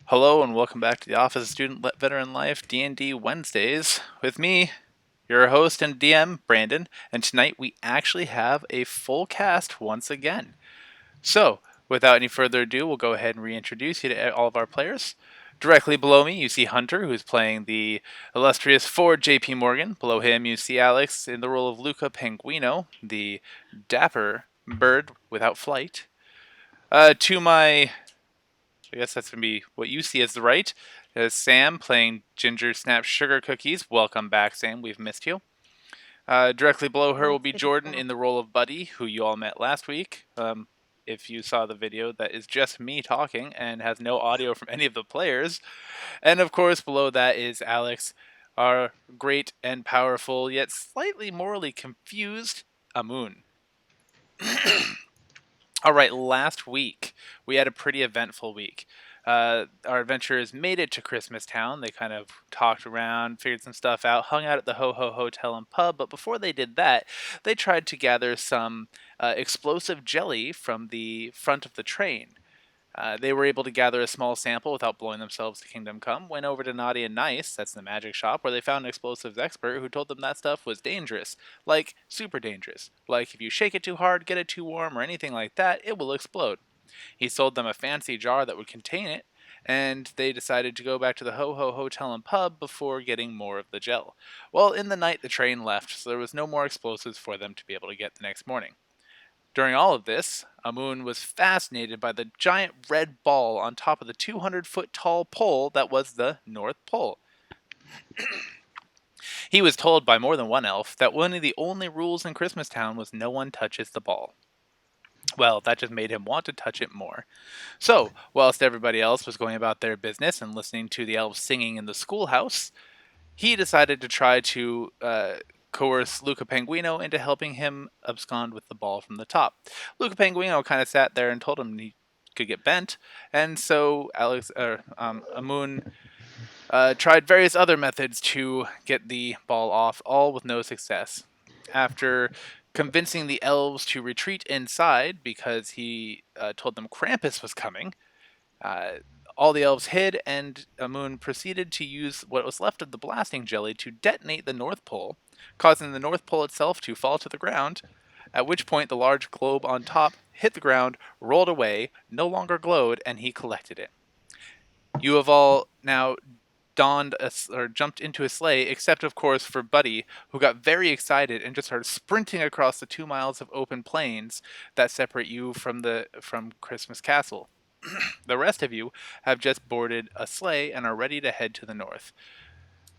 Hello and welcome back to the Office of Student Veteran Life D&D Wednesdays with me, your host and DM, Brandon, and tonight we actually have a full cast once again. So, without any further ado, we'll go ahead and reintroduce you to all of our players. Directly below me, you see Hunter, who's playing the illustrious Ford J.P. Morgan. Below him, you see Alex in the role of Luca Penguino, the dapper bird without flight. To my I guess that's going to be what you see as the right. Sam playing Ginger Snap Sugar Cookies. Welcome back, Sam. We've missed you. Directly below her Oh, will it's be good to be Jordan back. in the role of Buddy, who you all met last week. If you saw the video, that is just me talking and has no audio from any of the players. And of course, below that is Alex, our great and powerful, yet slightly morally confused Amun. All right, last week we had a pretty eventful week. Our adventurers made it to Christmas Town. They kind of talked around, figured some stuff out, hung out at the Ho Ho Hotel and Pub. But before they did that, they tried to gather some explosive jelly from the front of the train. They were able to gather a small sample without blowing themselves to Kingdom Come, went over to Naughty and Nice, that's the magic shop, where they found an explosives expert who told them that stuff was dangerous. Like, super dangerous. Like, if you shake it too hard, get it too warm, or anything like that, it will explode. He sold them a fancy jar that would contain it, and they decided to go back to the Ho Ho Hotel and Pub before getting more of the gel. Well, in the night, the train left, so there was no more explosives for them to be able to get the next morning. During all of this, Amun was fascinated by the giant red ball on top of the 200-foot tall pole that was the North Pole. He was told by more than one elf that one of the only rules in Christmas Town was no one touches the ball. Well, that just made him want to touch it more. So, whilst everybody else was going about their business and listening to the elves singing in the schoolhouse, he decided to try to coerce Luca Penguino into helping him abscond with the ball from the top. Luca Penguino kind of sat there and told him he could get bent, and so Amun tried various other methods to get the ball off, all with no success. After convincing the elves to retreat inside because he told them Krampus was coming, uh, all the elves hid, and Amun proceeded to use what was left of the blasting jelly to detonate the North Pole, causing the North Pole itself to fall to the ground, at which point the large globe on top hit the ground, rolled away, no longer glowed, and he collected it. You have all now or jumped into a sleigh, except of course for Buddy, who got very excited and just started sprinting across the 2 miles of open plains that separate you from Christmas Castle. The rest of you have just boarded a sleigh and are ready to head to the north.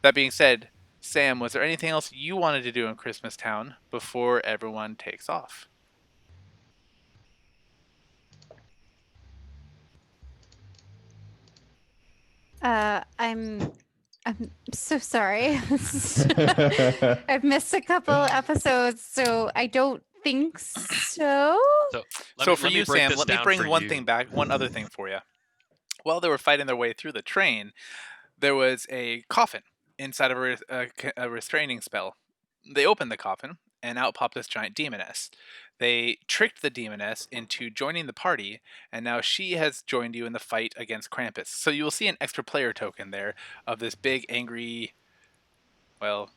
That being said, Sam, was there anything else you wanted to do in Christmas Town before everyone takes off? I'm so sorry. I've missed a couple episodes, so I don't think so. So let So me for let me you, break Sam, this let me down for bring you. one other thing for you. While they were fighting their way through the train, there was a coffin inside of a restraining spell. They opened the coffin, and out popped this giant demoness. They tricked the demoness into joining the party, and now she has joined you in the fight against Krampus. So you will see an extra player token there of this big, angry, well,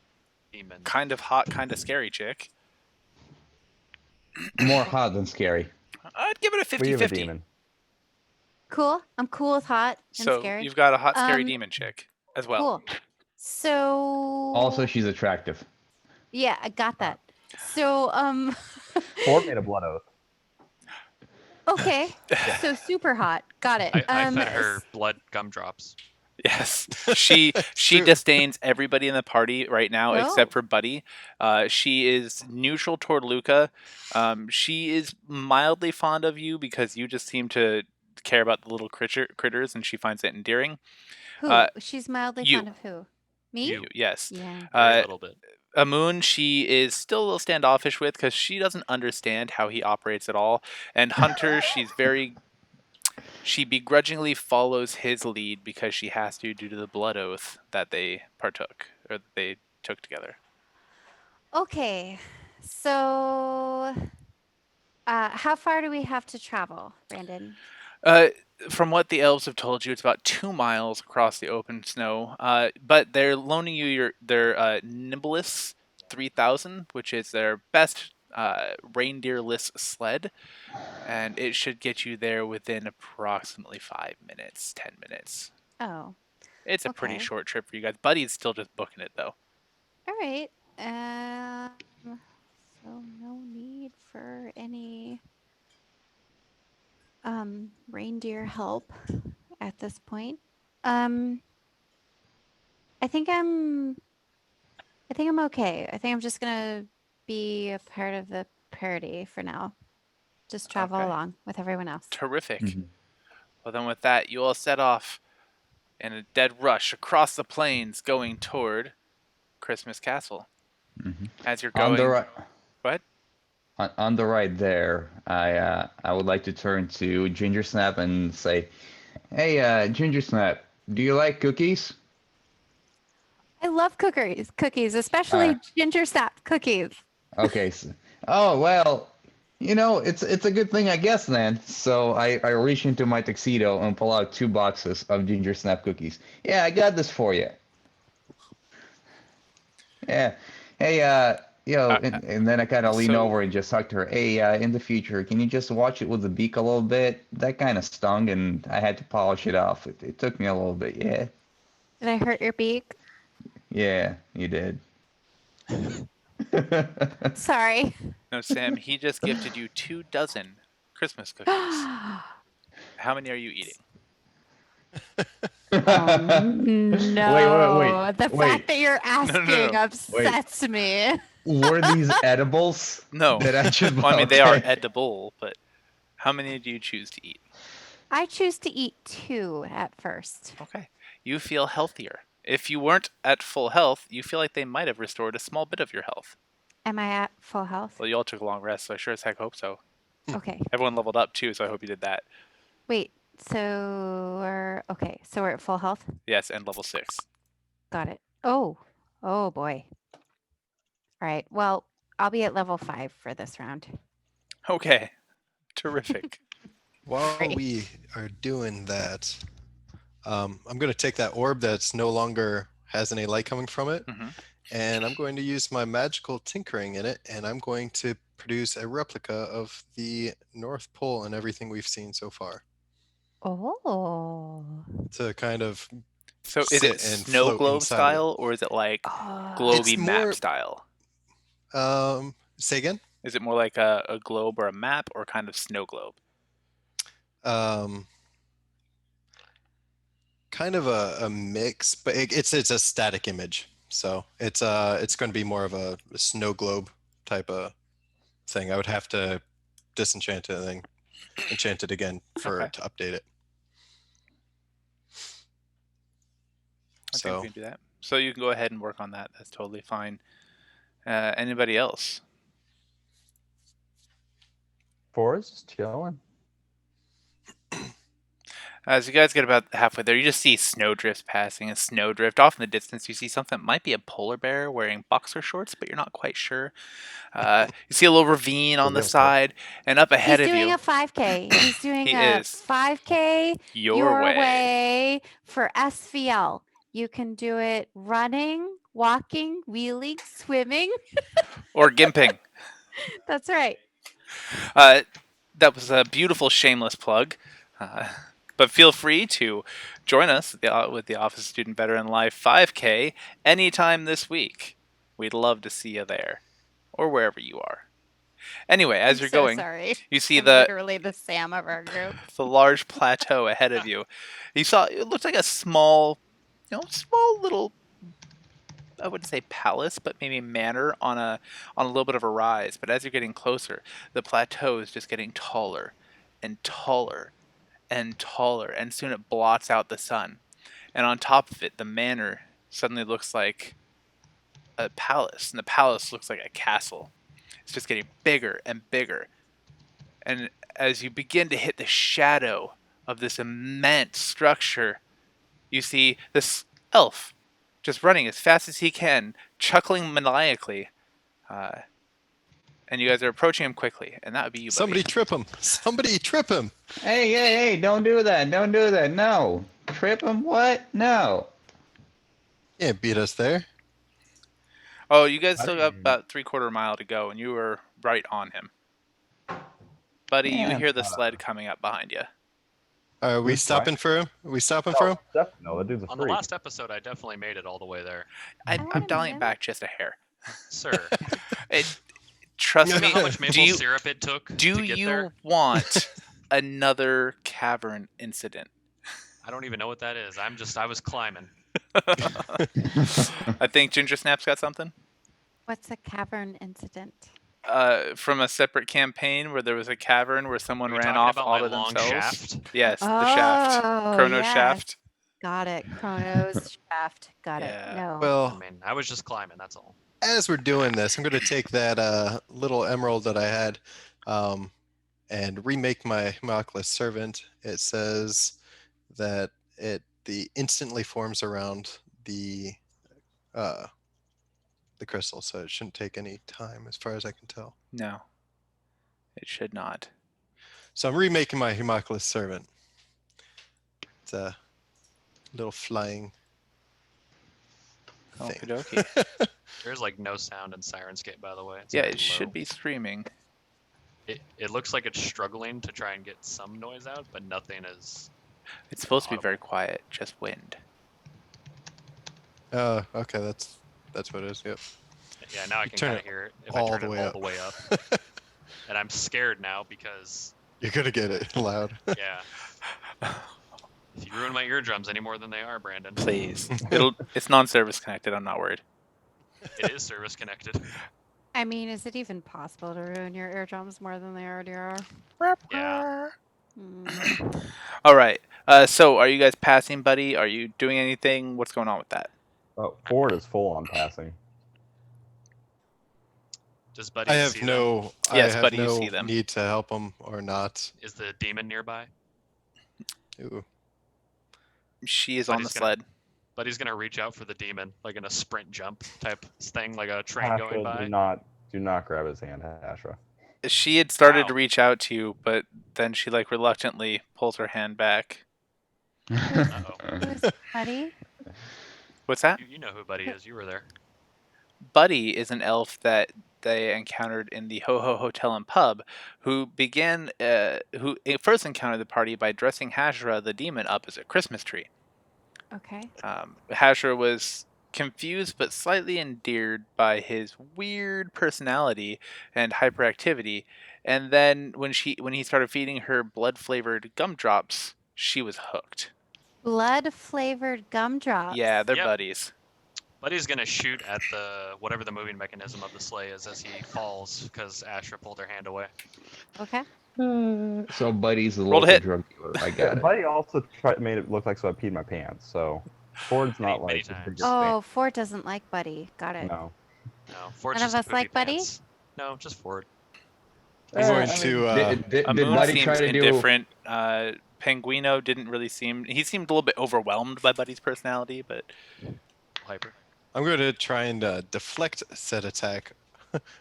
Demon. kind of hot, kind of scary chick. More hot than scary. I'd give it a We have a 50-50. demon. Cool. I'm cool with hot and So scared. you've got a hot, scary Um, demon chick as well. cool. So Also, she's attractive. yeah, I got that. So Or made of blood oath. okay. So super hot. Got it. I fed her blood gumdrops. Yes, she true. disdains everybody in the party right now except Oh. for Buddy. She is neutral toward Luca. She is mildly fond of you because you just seem to care about the little critters, and she finds it endearing. Who? Uh, She's mildly you, fond of who? Me? You yes. Yeah. very Uh, little bit. Amun, she is still a little standoffish with because she doesn't understand how he operates at all. And Hunter, she begrudgingly follows his lead because she has to due to the blood oath that they partook or that they took together. Okay. So how far do we have to travel, Brandon? Uh, from what the elves have told you, it's about 2 miles across the open snow. But they're loaning you their Nimbus 3000, which is their best reindeer-less sled, and it should get you there within approximately 5 minutes, 10 minutes. Oh, It's a pretty okay. short trip for you guys. Buddy's still just booking it though. All right. So no need for any reindeer help at this point. Um, I think I'm okay. I think I'm just gonna be a part of the party for now. Just travel Okay, along with everyone else. terrific. Mhm. Well, then with that, you all set off in a dead rush across the plains, going toward Christmas Castle. Mhm. As you're On the going, right, what? on the right there, I would like to turn to Ginger Snap and say, "Hey, Ginger Snap, do you like cookies?" I love cookies, Uh, especially ginger snap cookies. okay. Oh well, it's a good thing, I guess then. So I reach into my tuxedo and pull out 2 boxes of Ginger Snap cookies. Yeah, I got this for you. Yeah. Hey, Uh, and then I kind of lean so over and just talk to her. Hey, in the future, can you just watch it with the beak a little bit? That kind of stung, and I had to polish it off. It took me a little bit. Yeah. Did I hurt your beak? Yeah, you did. Sorry. no, Sam, he just gifted you 2 dozen Christmas cookies. How many are you eating? Oh Wait, no. The fact wait, that you're No, no, no, asking no. wait. upsets me. Were these edibles No. that I should? Well, I mean, they are Okay. edible, but how many do you choose to eat? I choose to eat 2 at first. Okay. You feel healthier. If you weren't at full health, you feel like they might have restored a small bit of your health. Am I at full health? Well, you all took a long rest, so I sure as heck hope so. Okay. Everyone leveled up too, so I hope you did that. Wait. So we're okay. So we're at full health. Yes, and level 6. Got it. Oh. Oh boy. All right. Well, I'll be at level 5 for this round. Okay. Terrific. While Sorry. we are doing that, I'm going to take that orb that's no longer has any light coming from it, Mhm. and I'm going to use my magical tinkering in it, and I'm going to produce a replica of the North Pole and everything we've seen so far Oh. to kind of So is it sit and snow float globe inside of it. style, or is it like Oh. It's globy map more, style? say again? Is it more like a globe or a map, or kind of snow globe? Um, Kind of a mix, but it's a static image, so it's going to be more of a snow globe type of thing. I would have to disenchant it and then enchant it again Okay. to update it. I think So we can do that. So you can go ahead and work on that. That's totally fine. Anybody else? Forrest chilling. As you guys get about halfway there, you just see snowdrifts passing. A snowdrift off in the distance. You see something that might be a polar bear wearing boxer shorts, but you're not quite sure. You see a little ravine on the side, and up ahead He's of doing you, a 5K. He's doing he a is 5K your your way. way for SVL. You can do it running, walking, wheeling, swimming. Or gimping. That's right. That was a beautiful shameless plug. Uh, but feel free to join us with the Office Student Better in Life 5K anytime this week. We'd love to see you there or wherever you are. Anyway, as I'm you're so going, sorry. you see I'm the literally the Sam of our group. large plateau ahead of you. You saw it looked like a small, small little, I wouldn't say palace, but maybe manor on a little bit of a rise. But as you're getting closer, the plateau is just getting taller and taller and taller, and soon it blots out the sun. And on top of it, the manor suddenly looks like a palace, and the palace looks like a castle. It's just getting bigger and bigger. And as you begin to hit the shadow of this immense structure, you see this elf just running as fast as he can, chuckling maniacally. Uh, and you guys are approaching him quickly, and that would be you, buddy. Somebody trip him. Somebody trip him. Hey, don't do that. Don't do that. No. Trip him? What? No. Can't beat us there. Oh, you guys still got about 3/4 mile to go, and you were right on him. Buddy, you hear the sled coming up behind you. Are we stopping for him? Are we stopping for him? No, that dude's a On freak. the last episode, I definitely made it all the way there. I'm dialing it back just a hair. Sir, Trust you know me. how much maple syrup it took to Do get you there? want another cavern incident? I don't even know what that is. I was climbing. I think Ginger Snap's got something. What's a cavern incident? From a separate campaign where there was a cavern where someone Are we ran talking off about all my to long themselves. shaft? Yes, the shaft. Chrono's yes. shaft. Got it. Chrono's shaft. Got Yeah. it. No. I Well, mean, I was just climbing. That's all. as we're doing this, I'm going to take that little emerald that I had and remake my Mockless Servant. It says that the instantly forms around the crystal, so it shouldn't take any time as far as I can tell. No, it should not. So I'm remaking my Hermoculus Servant. It's a little flying thing. Okie dokie. There's like no sound in Sirenscape, by the way. It's Yeah, like it should low. be streaming. It looks like it's struggling to try and get some noise out, but nothing is. It's supposed to be very quiet, just wind. Okay, that's what it is. Yep. Yeah, now I can turn kind it of hear it if all I turn the it way all up. the way up. And I'm scared now because, You're gonna get it loud. yeah. If you ruin my eardrums any more than they are, Brandon, Please. It's non-service connected. I'm not worried. it is service connected. I mean, is it even possible to ruin your eardrums more than they already are? Yeah. Mm. All right. So, are you guys passing, buddy? Are you doing anything? What's going on with that? Oh, Ford is full on passing. Does Buddy I have see them? no. Yes, I have buddy, you no see them. need to help him or not. Is the demon nearby? Ooh. She is But on the he's gonna- sled. Buddy's gonna reach out for the demon, like in a sprint jump type thing, like a train going Hashra, by. do not grab his hand, Hashra. She had started to Wow. reach out to you, but then she reluctantly pulls her hand back. Uh-oh. Who's Buddy? What's that? You know who Buddy is. You were there. Buddy is an elf that they encountered in the Ho Ho Hotel and Pub, who first encountered the party by dressing Hashra the demon up as a Christmas tree. Okay. Hashra was confused but slightly endeared by his weird personality and hyperactivity, and then when he started feeding her blood-flavored gumdrops, she was hooked. Blood flavored gumdrops. Yeah, they're Yep. buddies. Buddy's gonna shoot at whatever the moving mechanism of the sleigh is as he falls because Ashra pulled her hand away. Okay. So Buddy's the Roll to local hit. drug dealer. I got it. Buddy also made it look like so I peed my pants. So Ford's not Many like the times. biggest Oh, Ford doesn't like Buddy. Got fan. it. No. No, Ford's None of just a us poopy like Buddy? pants. No, just Ford. I'm going to. Did A moon Buddy seems try to do? indifferent. Penguino didn't really seem. He seemed a little bit overwhelmed by Buddy's personality, but Hyper. I'm going to try and deflect said attack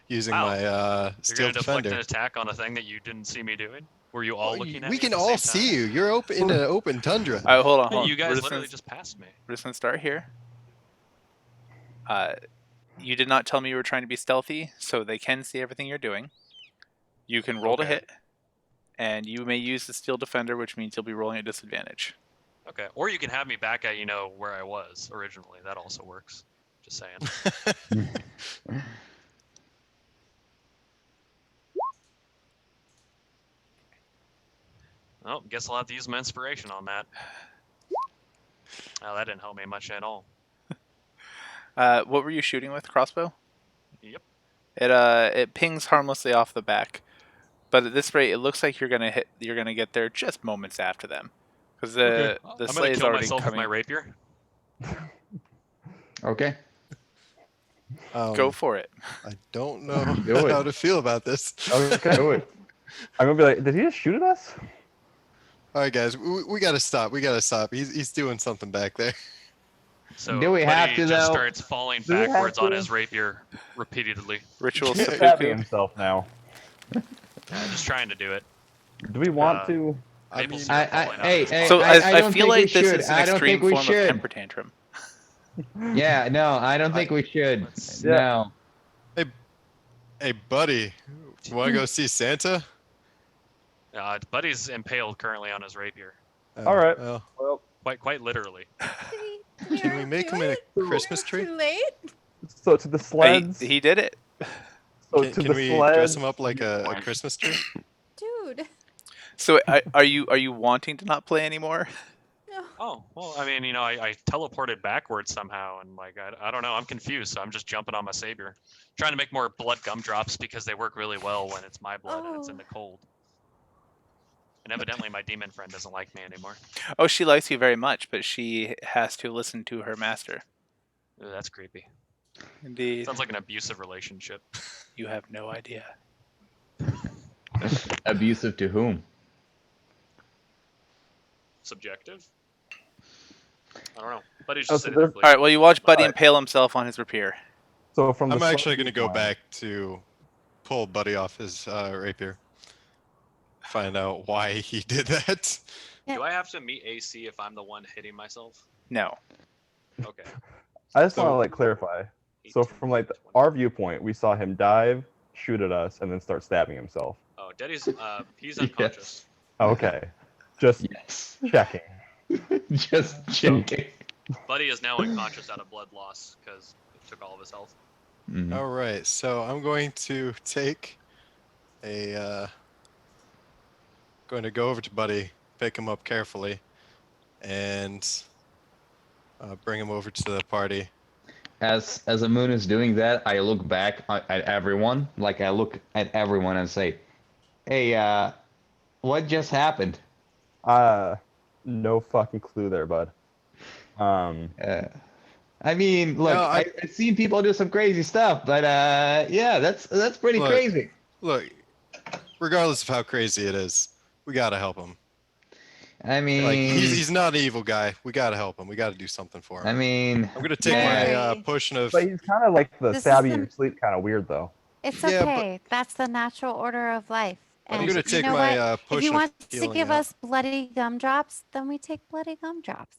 using Wow. my You're steel gonna deflect defender. an attack on a thing that you didn't see me doing? Were you all looking at We me can at the all same see time? you. You're open in an open tundra. all right, hold on. Hey, Hold on. you guys We're just literally gonna- just passed me. We're just gonna start here. You did not tell me you were trying to be stealthy, so they can see everything you're doing. You can roll to Okay. hit, and you may use the steel defender, which means you'll be rolling at disadvantage. Okay. Or you can have me back at where I was originally. That also works. Just saying. Oh, guess I'll have to use my inspiration on that. Oh, that didn't help me much at all. What were you shooting with? Crossbow? Yep. It pings harmlessly off the back, but at this rate, it looks like you're gonna hit. You're gonna get there just moments after them, because the I'm sleigh gonna is kill already myself coming. with my rapier. Okay. Go for it. I don't know Do it. how to feel about this. Okay. Do it. I'm gonna be like, did he just shoot at us? All right, guys, we got to stop. We got to stop. He's doing something back there. So Do we have Buddy to, just though? starts falling Do we have backwards on to? his rapier repeatedly. Ritual He's stabbing seppuku. himself now. Just trying to do it. Do we want Uh, to? I Maple mean, syrup falling out of Hey, his hey, mouth. So I don't feel think we like this should. is an I don't extreme think we form of should. temper tantrum. Yeah, no, I don't think we should. Let's- Yeah. No. hey, buddy, want to go see Santa? Buddy's impaled currently on his rapier, All right. Well, Well, quite literally. can we make him in a Christmas tree? Too late. so to the sleds. He did it. so Can, to can the we sleds. dress him up like a Christmas tree? Dude. So are you wanting to not play anymore? No. Oh, well, I mean, I teleported backwards somehow, and I don't know, I'm confused, so I'm just jumping on my saber. Trying to make more blood gumdrops because they work really well when it's my blood and it's in Oh. the cold. And evidently my demon friend doesn't like me anymore. Oh, she likes you very much, but she has to listen to her master. Ooh, that's creepy. Indeed. Sounds like an abusive relationship. You have no idea. Abusive to whom? Subjective? I don't know. Buddy's Oh, just so sitting they're- there. All right. Well, you watch Buddy Alright. impale himself on his rapier. So from the I'm actually sled going to go viewpoint- back to pull Buddy off his rapier. Find out why he did that. Do I have to meet AC if I'm the one hitting myself? No. Okay. I just want to So- clarify. So 18, from 20. our viewpoint, we saw him dive, shoot at us, and then start stabbing himself. Oh, Daddy's he's unconscious. Okay, just Yes. checking. Just checking. Buddy is now unconscious out of blood loss because it took all of his health. Mhm. All right, so I'm going to take going to go over to Buddy, pick him up carefully, and bring him over to the party. As Amun is doing that, I look back at everyone. Like I look at everyone and say, "Hey, what just happened?" No fucking clue there, bud. I mean, look, No, I've seen people do some crazy stuff, but yeah, that's pretty Look. crazy. Look, regardless of how crazy it is, we gotta help him. I mean, Like he's not an evil guy. We gotta help him. We gotta do something for him. I mean, I'm gonna take yeah. my potion of. But he's kind of like the This is stab you the- in your sleep kind of weird, though. It's Yeah, but- okay. That's the natural order of life. I'm And gonna you take know my what? potion If he of wants to healing give out. us bloody gumdrops, then we take bloody gumdrops.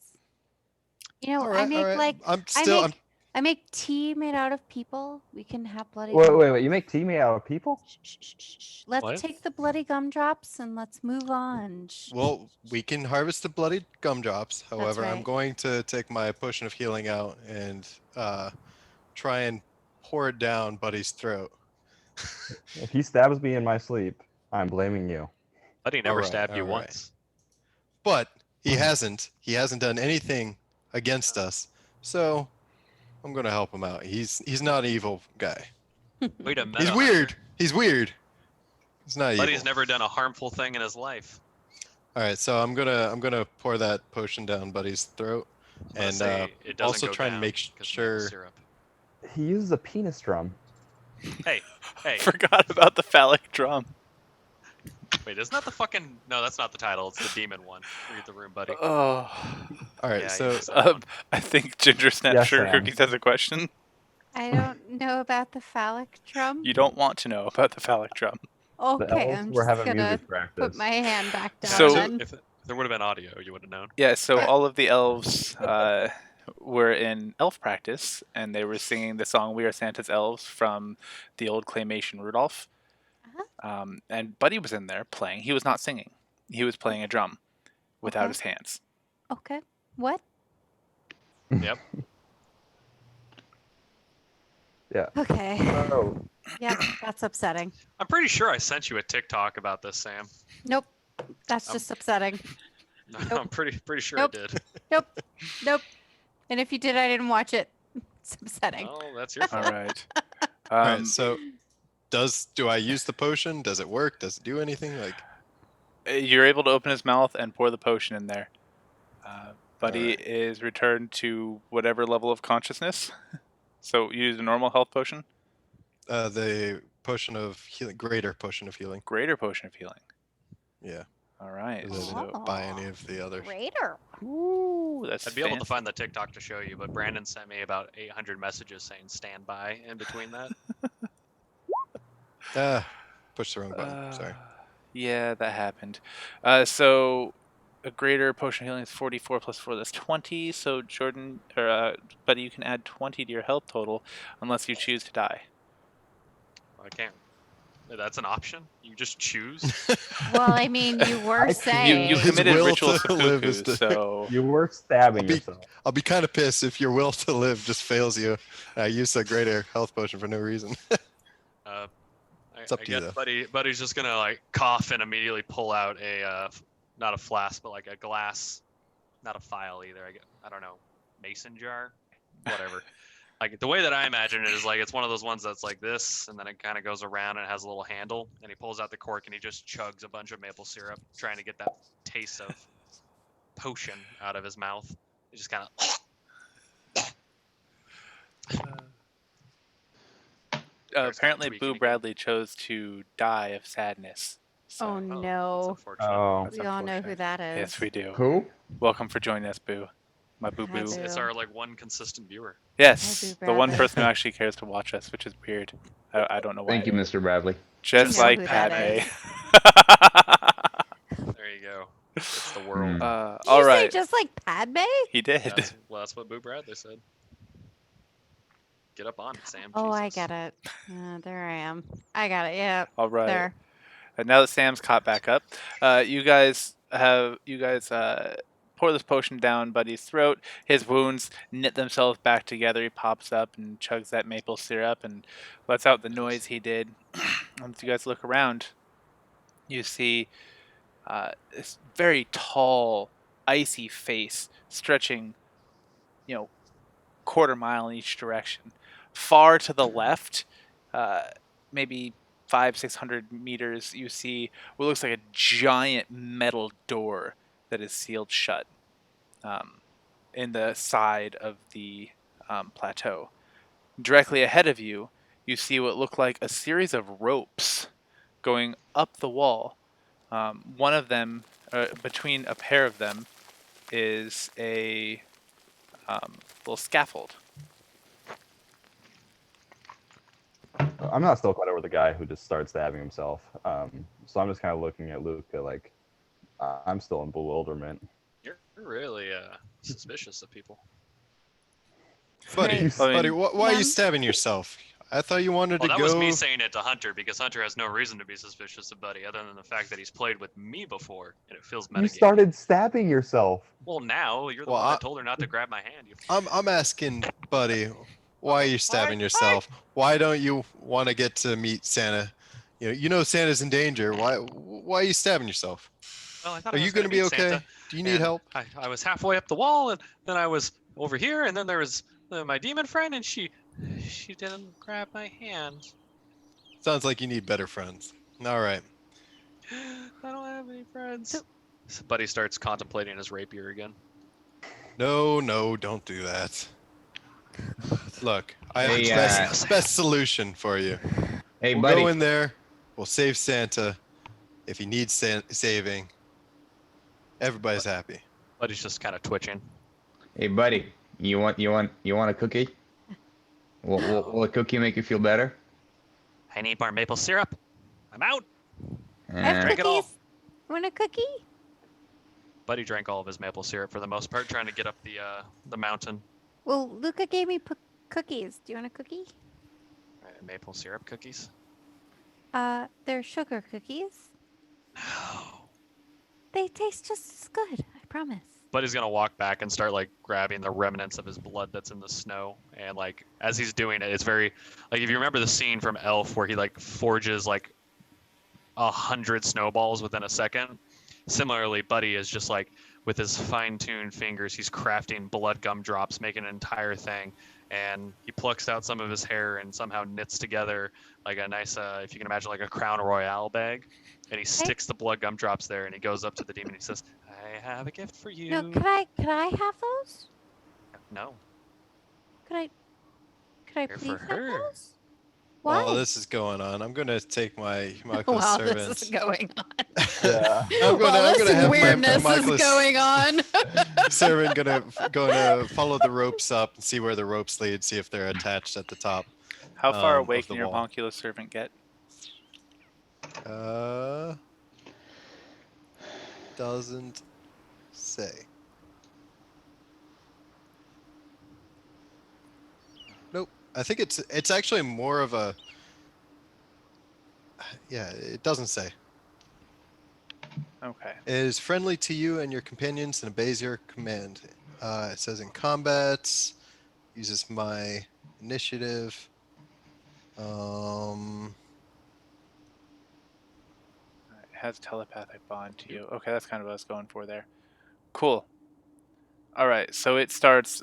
You know, All I right, make all right. like I'm still. I make tea made out of people. We can have bloody. Wait. You make tea made out of people? Let's What? take the bloody gumdrops and let's move on. Well, we can harvest the bloody gumdrops. However, I'm right. going to take my potion of healing out and try and pour it down Buddy's throat. If he stabs me in my sleep, I'm blaming you. Buddy never Alright, stabbed you alright. once. But he hasn't. He hasn't done anything against us. So I'm gonna help him out. He's not an evil guy. Wait a minute. He's weird. He's weird. He's not evil. Buddy's never done a harmful thing in his life. All right, so I'm gonna pour that potion down Buddy's throat, I was and gonna say, it doesn't also go try and down make 'cause of maple sure. syrup. He uses a penis drum. Hey, Forgot about the phallic drum. wait, isn't that the fucking? No, that's not the title. It's the demon one. Read the room, buddy. Oh. All right, Yeah, so you said that one. I think Ginger Snap Yes, Sugar I am. Cookies has a question. I don't know about the phallic drum. You don't want to know about the phallic drum. The Okay, elves I'm were just having gonna music practice. put my hand back down. So- then. if there would have been audio, you would have known. Yeah, so all of the elves were in elf practice, and they were singing the song "We Are Santa's Elves" from the old claymation Rudolph. And Buddy was in there playing. He was not singing. He was playing a drum without Okay. his hands. Okay. What? Yep. Yeah. Okay. Oh, Yep, that's upsetting. I'm pretty sure I sent you a TikTok about this, Sam. Nope. That's Um, just upsetting. I'm pretty sure Nope. I did. Nope. Nope. And if you did, I didn't watch it. It's upsetting. Oh, that's your All fault. right. all right, Um, so do I use the potion? Does it work? Does it do anything? Like, You're able to open his mouth and pour the potion in there. Buddy Alright. is returned to whatever level of consciousness. So you use a normal health potion, the potion of healing, greater potion of healing. greater potion of healing. Yeah. All right. Because I didn't buy any of the others. Greater. Ooh, that's I'd be able to fancy. find the TikTok to show you, but Brandon sent me about 800 messages saying "stand by" in between that. Push the wrong button. Sorry. Yeah, that happened. So a greater potion healing is 44 plus 4. That's 20. So Jordan, or Buddy, you can add 20 to your health total unless you choose to die. I can't. That's an option. You just choose. Well, I mean, you were I saying. You His committed will ritual to live is seppuku, to- so You were stabbing yourself. I'll be kind of pissed if your will to live just fails you. I used a greater health potion for no reason. It's up I to you, guess though. Buddy's just gonna like cough and immediately pull out a not a flask, but like a glass, not a phial either. I don't know, mason jar, whatever. Like the way that I imagine it is like it's one of those ones that's like this, and then it kind of goes around and it has a little handle, and he pulls out the cork and he just chugs a bunch of maple syrup, trying to get that taste of potion out of his mouth. He just kind of. apparently tweaking Boo again. Bradley chose to die of sadness. So, Oh That's no. unfortunate. Oh, That's We all know who unfortunate. that is. yes, we do. Who? Welcome for joining us, Boo. My Boo Hi, Boo. Boo. It's our like one consistent viewer. Yes, Boo the one Bradley. person who actually cares to watch us, which is weird. I don't know why. Thank you, Mr. Bradley. Just You know like who that Padme. There you go. It's the world. Hmm. Did All you say right, just like Padme? he did. That's what Boo Bradley said. Get up on it, Sam. Oh, I Jesus. get it. There I am. I got it. Yeah. All right. There. Now that Sam's caught back up, you guys pour this potion down Buddy's throat. His wounds knit themselves back together. He pops up and chugs that maple syrup and lets out the noise he did. Once you guys look around, you see this very tall, icy face stretching, quarter mile in each direction. Far to the left, maybe 500-600 meters, you see what looks like a giant metal door that is sealed shut in the side of the plateau. Directly ahead of you, you see what look like a series of ropes going up the wall. One of them, between a pair of them, is a little scaffold. I'm not still quite over the guy who just started stabbing himself. So I'm just kind of looking at Luca like I'm still in bewilderment. You're really suspicious of people. Buddy, Right. buddy, why are you Mom? stabbing yourself? I thought you wanted Well, to that go. was me saying it to Hunter because Hunter has no reason to be suspicious of Buddy other than the fact that he's played with me before and it feels You metagamey. started stabbing yourself. Well, now you're the Well, one I- that told her not to grab my hand. You I'm asking, buddy, why are you stabbing What? yourself? Why don't you want to get to meet Santa? You know Santa's in danger. Why are you stabbing yourself? Well, I thought Are I you was going to be meet okay? Santa, Do you need and help? I was halfway up the wall, and then I was over here, and then there was my demon friend, and she didn't grab my hand. Sounds like you need better friends. All right. I don't have any friends. So Buddy starts contemplating his rapier again. No, don't do that. Look, I have Hey, the best solution for you. Hey, We'll buddy. go in there. We'll save Santa. If he needs saving, everybody's happy. Buddy's just kind of twitching. Hey, buddy. You want a cookie? Will a cookie make you feel better? I need more maple syrup. I'm out. I have Eh, Drink it all. cookies. Want a cookie? Buddy drank all of his maple syrup for the most part, trying to get up the mountain. Well, Luca gave me cookies. Do you want a cookie? Maple syrup cookies. They're sugar cookies. No. They taste just as good. I promise. Buddy's gonna walk back and start like grabbing the remnants of his blood that's in the snow, and like as he's doing it, it's very like if you remember the scene from Elf where he like forges like 100 snowballs within a second. Similarly, Buddy is just like with his fine-tuned fingers, he's crafting blood gumdrops, making an entire thing, and he plucks out some of his hair and somehow knits together like a nice, if you can imagine, like a Crown Royale bag, and he sticks the blood gumdrops there, and he goes up to the demon and he says, "I have a gift for you." No, could I have those? No. Could I They're please for have her. those? Why? While this is going on, I'm gonna take my homunculus While servants. this is going on. Yeah. I'm While gonna this have my weirdness is homunculus going on. servant gonna follow the ropes up and see where the ropes lead, see if they're attached at the top How far away of the can your wall. homunculus servant get? Doesn't say. Nope. I think it's actually more of a. Yeah, it doesn't say. Okay. It is friendly to you and your companions and obeys your command. It says in combats, uses my initiative. It has telepathic bond to you. Okay, that's kind of what I was going for there. Cool. All right, so it starts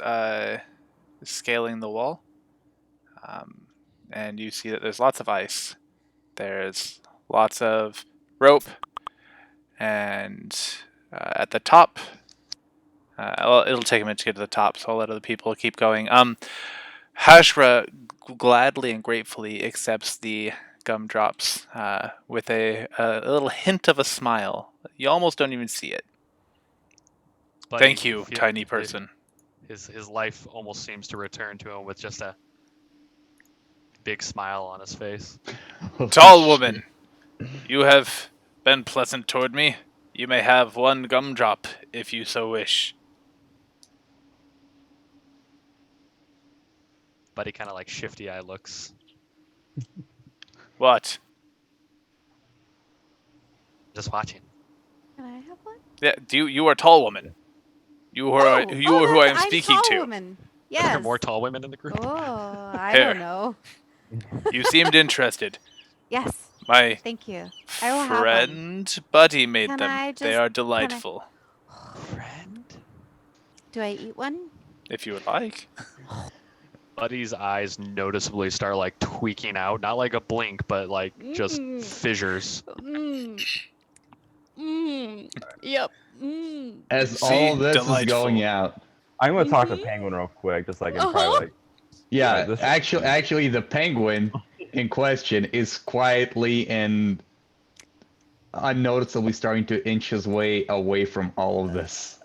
scaling the wall, and you see that there's lots of ice. There's lots of rope, and at the top, well, it'll take a minute to get to the top, so I'll let other people keep going. Hashra gladly and gratefully accepts the gumdrops with a little hint of a smile. You almost don't even see it. But Thank you, tiny person. His life almost seems to return to him with just a big smile on his face. Tall woman, you have been pleasant toward me. You may have one gumdrop if you so wish. But he kind of like shifty eye looks. What? Just watching. Can I have one? Yeah, you are tall woman. You are who I am I'm speaking tall to. Woman. Are Yes. there more tall women in the group? Oh, I Here. don't know. You seemed interested. Yes. My Thank you. I will have one. friend Buddy made Can them. I They just- are delightful. Friend. Do I eat one? If you would like. Buddy's eyes noticeably start like tweaking out, not like a blink, but like just Mm. fissures. Yep. Mm. As See, all this is delightful. going out. I'm gonna talk to Penguin real quick, just like in private. Yeah, this is- actually, the penguin in question is quietly and unnoticeably starting to inch his way away from all of this.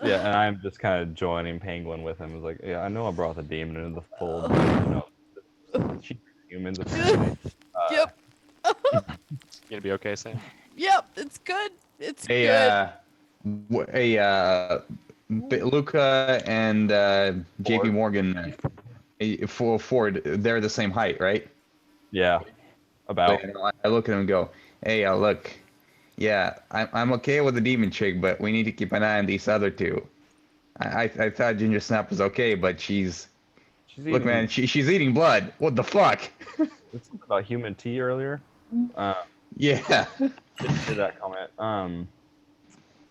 Yeah, and I'm just kind of joining Penguin with him. It's like, yeah, I know I brought the demon into the fold. But, she's humans. Apparently. Yep. You gonna be okay, Sam? Yep. It's good. It's Hey, Luca and JP Ford. Morgan, for Ford, they're the same height, right? Yeah, about. I look at him and go, hey, look, yeah, I'm okay with the demon chick, but we need to keep an eye on these other two. I thought Ginger Snap was okay, but She's look, eating- man, she's eating blood. What the fuck? It's something about human tea earlier. Yeah. Didn't see that comment.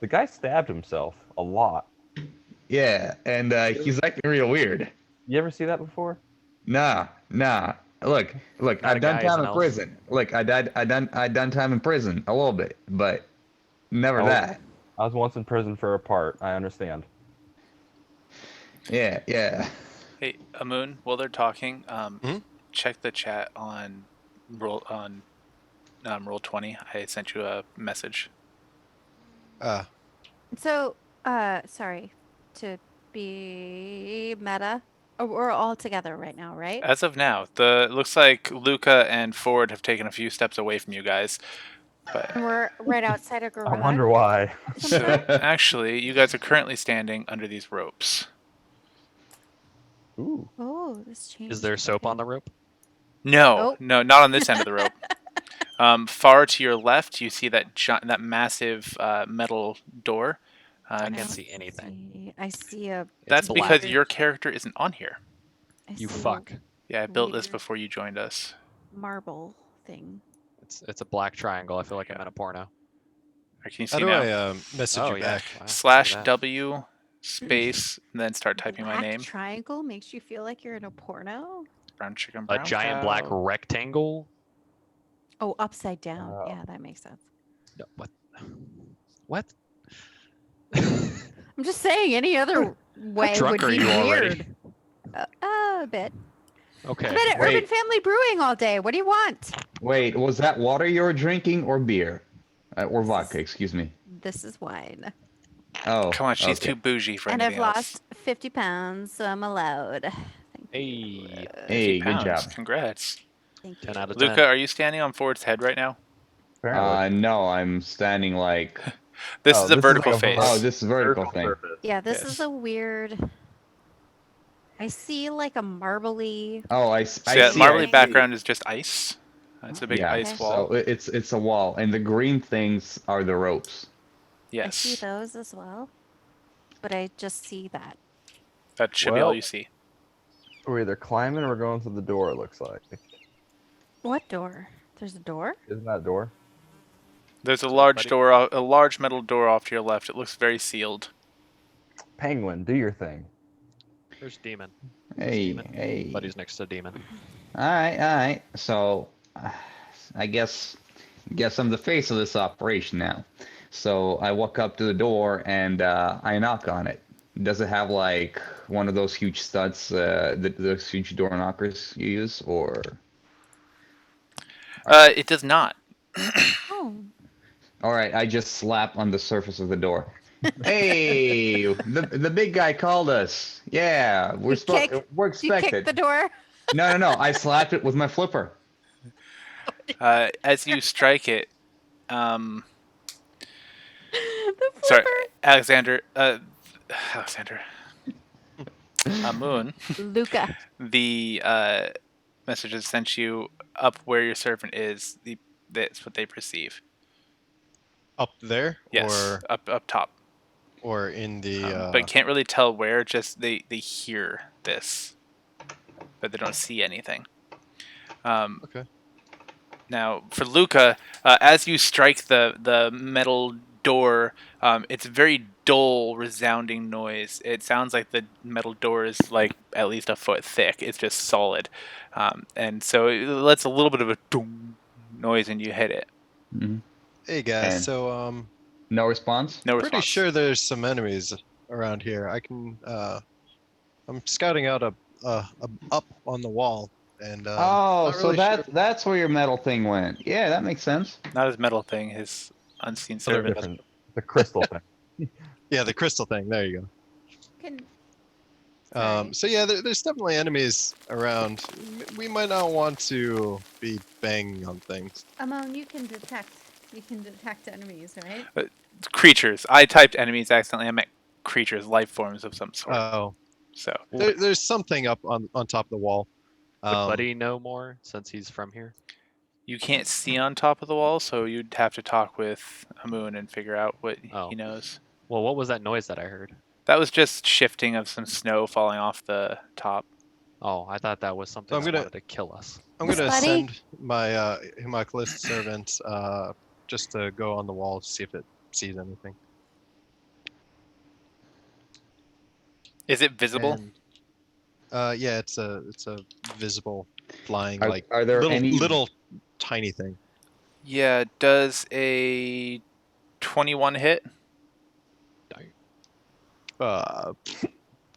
The guy stabbed himself a lot. Yeah, and he's acting real weird. You ever see that before? Nah. Look, Not I've a done guy, he's time an in elf. prison. Look, I done time in prison a little bit, but never Oh. that. I was once in prison for a part. I understand. Yeah. Hey, Amun, while they're talking, Mhm. check the chat on Roll20. I sent you a message. So, sorry to be meta. Oh, we're all together right now, right? As of now, looks like Luca and Ford have taken a few steps away from you guys. But And we're right outside a garage. I wonder why. so actually, you guys are currently standing under these ropes. Ooh. Oh, this changed. Is there soap on the rope? No, Oh. no, not on this end of the rope. Far to your left, you see that massive metal door. I I can't don't see anything. I see a. That's It's because black. your character isn't on here. I You see a fuck. Yeah, I built this Weird. before you joined us. marble thing. It's a black triangle. I feel like I'm in a porno. Can you How see do now? I message Oh you yeah. back? Wow, look Slash at that. W space and then start typing my Black name. triangle makes you feel like you're in a porno. Brown chicken, A brown giant black cow. rectangle. Oh, upside down. Oh. Yeah, that makes sense. No, what? What? I'm just saying, any other way drunk would are be you already? weird. A bit. Okay. I've been at Wait. Urban Family Brewing all day. What do you want? Wait, was that water you were drinking or beer? Or This vodka, is- excuse me. This is wine. Oh. Come on, she's okay. too bougie for And anything I've else. lost 50 pounds, so I'm allowed. Thank you. Hey, 50 Hey, good pounds. job. Congrats. Thank 10 you. out of 10. Luca, are you standing on Ford's head right now? Apparently. No, I'm standing like. This Oh, is a this is vertical like a face. Oh, this is vertical thing. surface. Yeah, this Yes. is a weird. I see like a marbly. Oh, I So yeah, see. marbly see. background is just ice. It's a big Yeah. ice Okay. wall. So it's a wall, and the green things are the ropes. I see Yes, those as well, but I just see that. that should be all you see. We're either climbing or we're going through the door, it looks like. What door? There's a door? Isn't that a door? There's a Sorry, large buddy. door, a large metal door off to your left. It looks very sealed. Penguin, do your thing. Where's Demon? Hey, Demon? hey. Buddy's next to Demon. All right. So, I guess I'm the face of this operation now. So I walk up to the door and I knock on it. Does it have like one of those huge studs, those huge door knockers you use, or? It does not. Oh. All right, I just slap on the surface of the door. Hey, the big guy called us. Yeah, we're You kick- we're Do you kick expected. the door? No. I slapped it with my flipper. As you strike it, The sorry, flipper. Alexander, Moon, Luca. the messages sent you up where your servant is. That's what they perceive. Up there, Yes, up top. or in the. But can't really tell where. Just they hear this, but they don't see anything. Okay. Now, for Luca, as you strike the metal door, it's a very dull, resounding noise. It sounds like the metal door is like at least a foot thick. It's just solid, and so it lets a little bit of a doom noise, and you hit it. Mhm. Hey guys, And- so No response. No pretty response. sure there's some enemies around here. I can. I'm scouting out a up on the wall, and Oh, not so really sure. that's where your metal thing went. Yeah, that makes sense. Not his metal thing. His unseen Other servant. Different. The crystal thing. Yeah, the crystal thing. There you Can... go. Sorry. So yeah, there's definitely enemies around. We might not want to be banging on things. Amon, you can detect enemies, right? Creatures. I typed enemies accidentally. I meant creatures, life forms of some sort. Oh, So there's something up on top of the wall. Would Buddy know more since he's from here? you can't see on top of the wall, so you'd have to talk with Hamoon and figure out what Oh. he knows. Well, what was that noise that I heard? That was just shifting of some snow falling off the top. Oh, I thought that was something I'm that gonna- wanted to kill us. I'm Miss gonna Buddy? send my Himaclist servant just to go on the wall to see if it sees anything. Is it visible? And, yeah, it's a visible flying Are, like are there little any? little tiny thing. Yeah, does a 21 hit?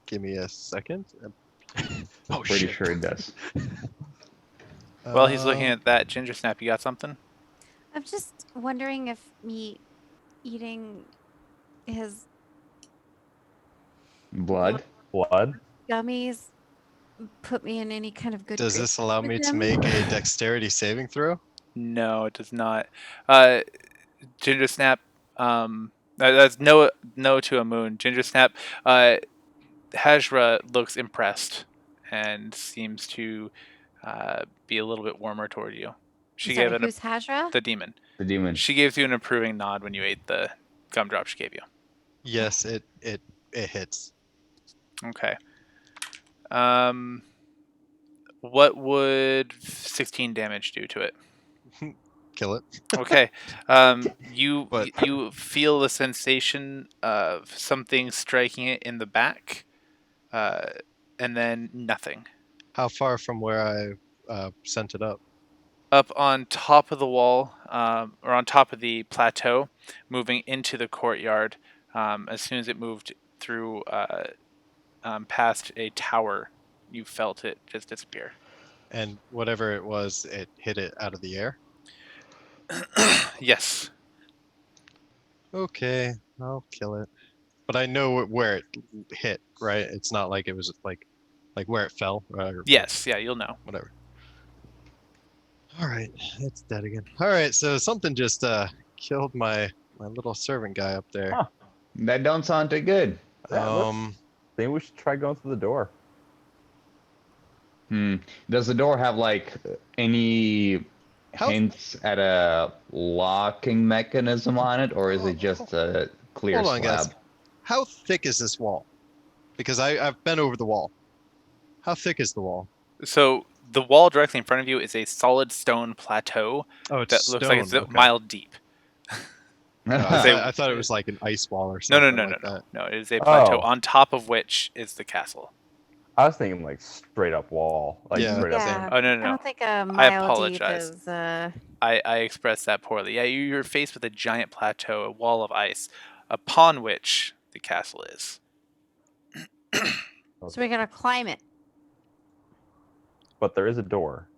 Give me a second. Oh Pretty shit! sure it does. Well, he's looking Um, at that ginger snap. You got something? I'm just wondering if me eating his Blood. Blood. gummies put me in any kind of good Does graces this allow with me to him? make a dexterity saving throw? No, it does not. Ginger snap. That's no to a moon. Ginger snap. Hajra looks impressed and seems to be a little bit warmer toward you. She Sorry, gave who's Hajra? the demon. The demon. She gives you an approving nod when you ate the gumdrop she gave you. Yes, it hits. Okay. What would 16 damage do to it? Kill it. Okay. You But- you feel the sensation of something striking it in the back, and then nothing. How far from where I sent it up? Up on top of the wall, or on top of the plateau, moving into the courtyard. As soon as it moved through past a tower, you felt it just disappear. And whatever it was, it hit it out of the air. Yes. Okay, I'll kill it. But I know where it hit, right? It's not like it was like where it fell, or Yes. Yeah, you'll know. whatever. All right, it's dead again. All right, so something just killed my little servant guy up there. Huh. That don't sound too good. Yeah, maybe we should try going through the door. Does the door have like any How- hints at a locking mechanism on it, or is Oh, it just a clear hold on, slab? guys. How thick is this wall? Because I've been over the wall. How thick is the wall? So the wall directly in front of you is a solid stone plateau Oh, it's that stone. looks like it's a Okay. mile deep. Oh, Say- I thought it was like an ice wall or No, something no, like that. no. It is a plateau Oh. on top of which is the castle. I was thinking like straight up wall, like Yeah. straight Yeah. up. Oh no, I no, no. don't think a mile apologize. deep is. I expressed that poorly. Yeah, you're faced with a giant plateau, a wall of ice, upon which the castle is. So we gotta climb it. But there is a door.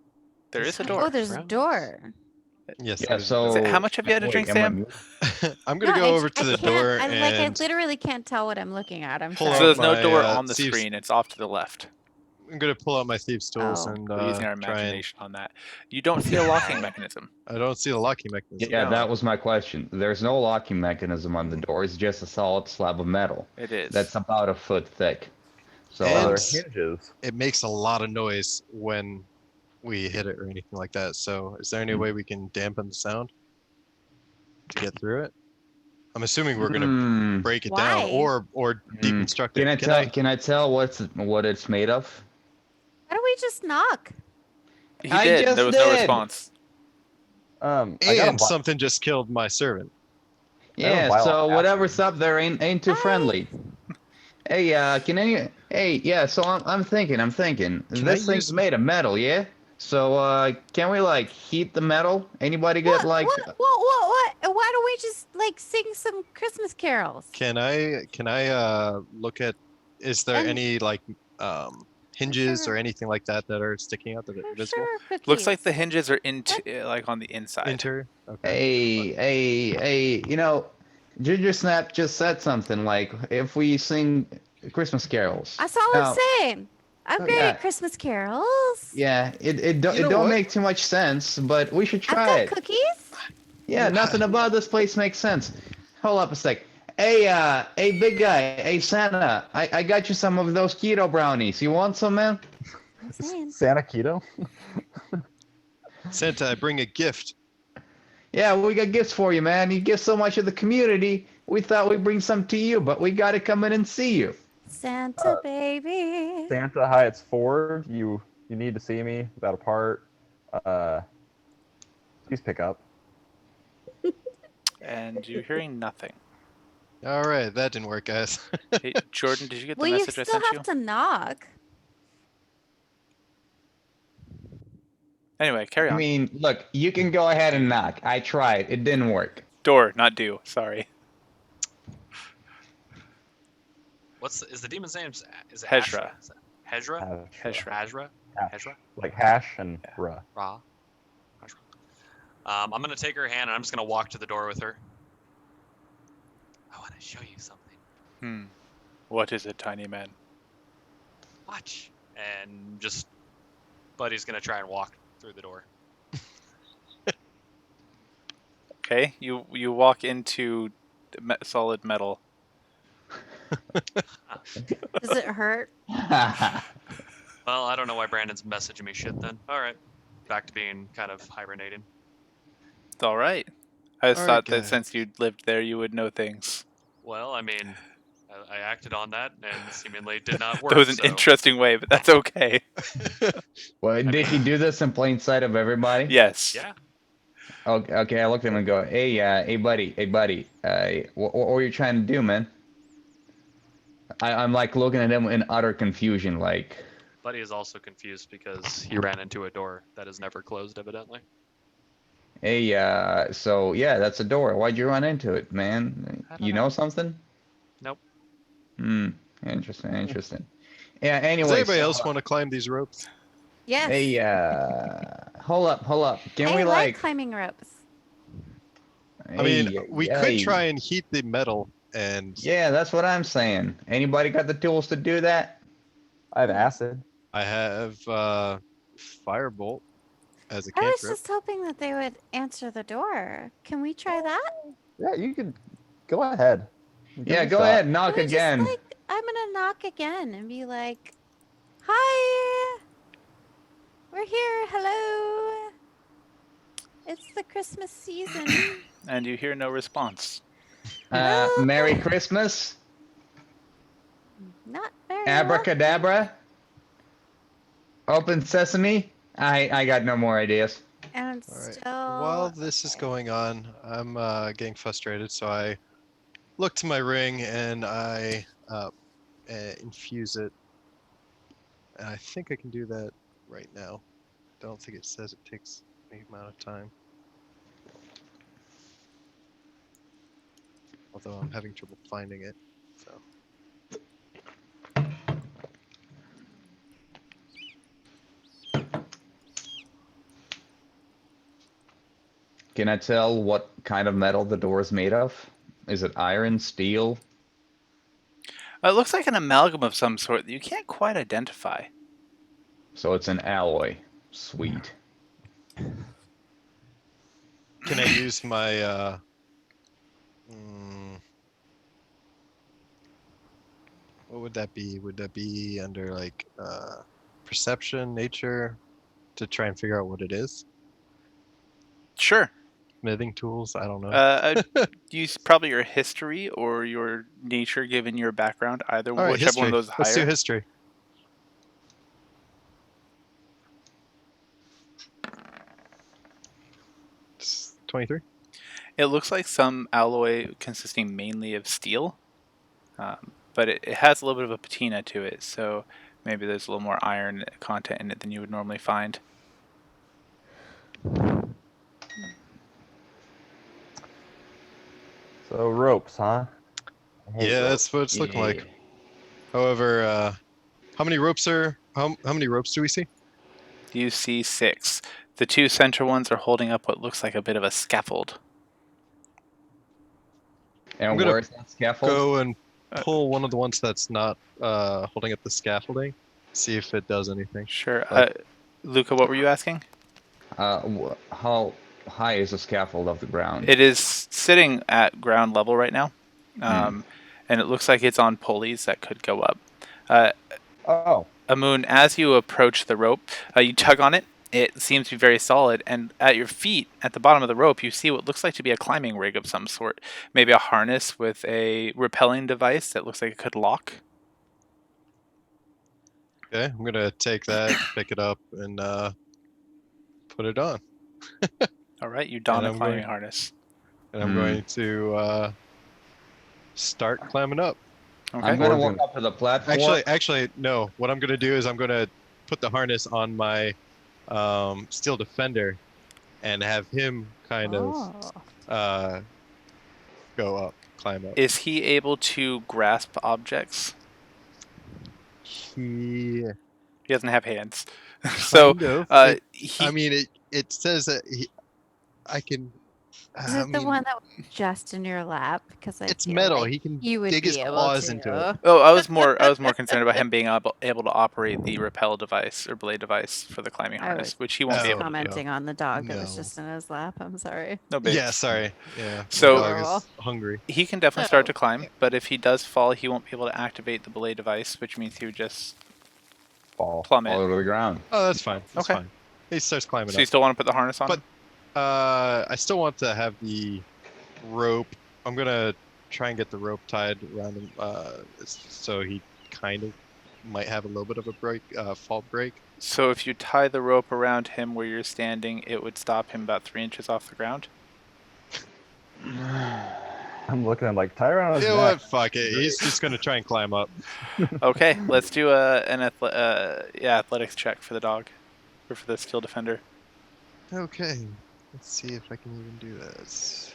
There is a door. Oh, there's a door. Yes. Yeah, there's- so How much have you had to wait, drink, am I Sam? muted? I'm gonna No, go over to I the can't- door I, and I literally can't tell what I'm looking at. I'm Pull So out sorry. there's no my, door on the thieves- screen. It's off to the left. I'm gonna pull out my thieves' tools Oh. and We're using our try and. imagination on that. You don't see a locking mechanism. I don't see the locking mechanism. Yeah, No. that was my question. There's no locking mechanism on the door. It's just a solid slab of metal It is. that's about a foot thick. So And- There are uh, hinges. It makes a lot of noise when we hit it or anything like that. So, is there any way we can dampen the sound to get through it? I'm assuming we're gonna hmm, break it Why? down or deconstruct can it. I tell? Can I tell what it's made of? Why don't we just knock? He I did. just There was no did. response. I got And something just killed my servant. Yeah, violent so action. whatever's up there ain't too Hi. friendly. Hey, can any? Hey, yeah. So I'm thinking. Can This I thing's use- made of metal, yeah. So can we like heat the metal? Anybody get What? like? What? Why don't we just like sing some Christmas carols? Can I look at? Is there And- any like hinges Sure. or anything like that that are sticking out that are visible? Sure, cookies. Looks like the hinges are into like on the inside. Interior. Okay. Hey, you know, Ginger Snap just said something like, if we sing Christmas carols. That's all Now- I'm saying. I'm Oh, great yeah. at Christmas carols. Yeah, it don't, You know it don't what? make too much sense, but we should I've try got it. cookies. Yeah, nothing about this place makes sense. Hold up a sec. Hey, big guy. Hey, Santa. I got you some of those keto brownies. You want some, man? I'm saying. Santa Keto. Santa, I bring a gift. Yeah, we got gifts for you, man. You give so much of the community. We thought we'd bring some to you, but we got to come in and see you. Santa baby. Santa, hi, it's Ford. You need to see me without a part. Please pick up. And you're hearing nothing. All right, that didn't work, guys. Hey, Jordan, did you get the Well, you message I still sent you? have to knock. Anyway, carry I on. mean, look, you can go ahead and knock. I tried. It didn't work. Door, not do. Sorry. Is the demon's name? Is it Hezra. Hezra? Hezra. Hezra? Hash. Hezra? Like hash and ra. Ra? Hezra. I'm gonna take her hand and I'm just gonna walk to the door with her. I want to show you something. What is it, tiny man? Watch. And just, Buddy's gonna try and walk through the door. Okay, you walk into solid metal. Does it hurt? Well, I don't know why Brandon's messaging me shit then. All right, back to being kind of hibernating. It's all right. I just All thought right, that guys. since you lived there, you would know things. Well, I mean, I acted on that and seemingly did not work. That was an so- interesting way, but that's okay. Well, did he do this in plain sight of everybody? Yes. Yeah. Okay, I looked at him and go, hey, buddy, what are you trying to do, man? I'm like looking at him in utter confusion, like, Buddy is also confused because he ran into a door that is never closed, evidently. hey, so yeah, that's a door. Why'd you run into it, man? I don't You know something? Nope. Interesting. Yeah, anyway. Does anybody else want to climb these ropes? Yes. Hey, hold up. Can I we like climbing ropes. I mean, Hey, we could hey. try and heat the metal and Yeah, that's what I'm saying. Anybody got the tools to do that? I have acid. I have firebolt as a I was cantrip. just hoping that they would answer the door. Can we try that? Yeah, you could go ahead. Give Yeah, it a go shot. ahead, knock Can we just again. I'm gonna knock again and be like, "Hi, we're here. Hello. It's the Christmas season. And you hear no response. Well, Merry Christmas, not very welcoming." abracadabra, open sesame. I got no more ideas. And All right. still While this is okay. going on, I'm getting frustrated, so I look to my ring and I infuse it. And I think I can do that right now. Don't think it says it takes any amount of time. Although I'm having trouble finding it. So Can I tell what kind of metal the door is made of? Is it iron, steel? It looks like an amalgam of some sort that you can't quite identify. So it's an alloy. Sweet. can I use my what would that be? Would that be under like perception, nature, to try and figure out what it is? Sure. Smithing tools? I don't know. I'd use probably your history or your nature, given your background. Either All right, whichever one history. of those is Let's do higher. history. It's 23. It looks like some alloy consisting mainly of steel, but it has a little bit of a patina to it, so maybe there's a little more iron content in it than you would normally find. So ropes, huh? I hate Yeah, ropes. that's what it's looking Yeah. like. However, how many ropes do we see? You see 6. The 2 center ones are holding up what looks like a bit of a scaffold. And I'm gonna where's that scaffold? Go and pull one of the ones that's not holding up the scaffolding. See if it does anything. Sure. Like- Luca, what were you asking? How high is the scaffold off the ground? It is sitting at ground level right now, and it looks like it's on pulleys that could go up. Oh, Amun, as you approach the rope, you tug on it. It seems to be very solid, and at your feet, at the bottom of the rope, you see what looks like to be a climbing rig of some sort. Maybe a harness with a rappelling device that looks like it could lock. Okay, I'm gonna take that, pick it up, and put it on. All right, you don And a I'm climbing going- harness. And I'm going to start climbing up. Okay. I'm gonna Origin. walk up to the platform. Actually, no. What I'm gonna do is I'm gonna put the harness on my steel defender, and have him kind Oh. of go up, climb up. Is he able to grasp objects? He He doesn't have hands. So, kind of. he I mean, it says that I can. Is I it the mean, one that was just in your lap? Because I it's feel metal. like He can you would dig be his able claws to. into it. Oh, I was more concerned about him being able to operate the rappel device or blade device for the climbing I harness, was which he won't be just able to do. commenting on the dog that was No. just in his lap. I'm sorry. No big. Yeah, sorry. Yeah. my So- dog Adorable. is hungry. He can definitely start Oh. to climb, but if he does fall, he won't be able to activate the belay device, which means he would just fall. plummet. All over the ground. Oh, that's fine. That's Okay. fine. He starts climbing So you up. still want to put the harness on? But- him? I still want to have the rope. I'm gonna try and get the rope tied around him, so he kind of might have a little bit of a fall break. So if you tie the rope around him where you're standing, it would stop him about 3 inches off the ground. I'm looking at him like, tie around his You know neck. what? Fuck it. He's just gonna try and climb up. Okay, let's do an athletics check for the dog, or for the steel defender. Okay. Let's see if I can even do this.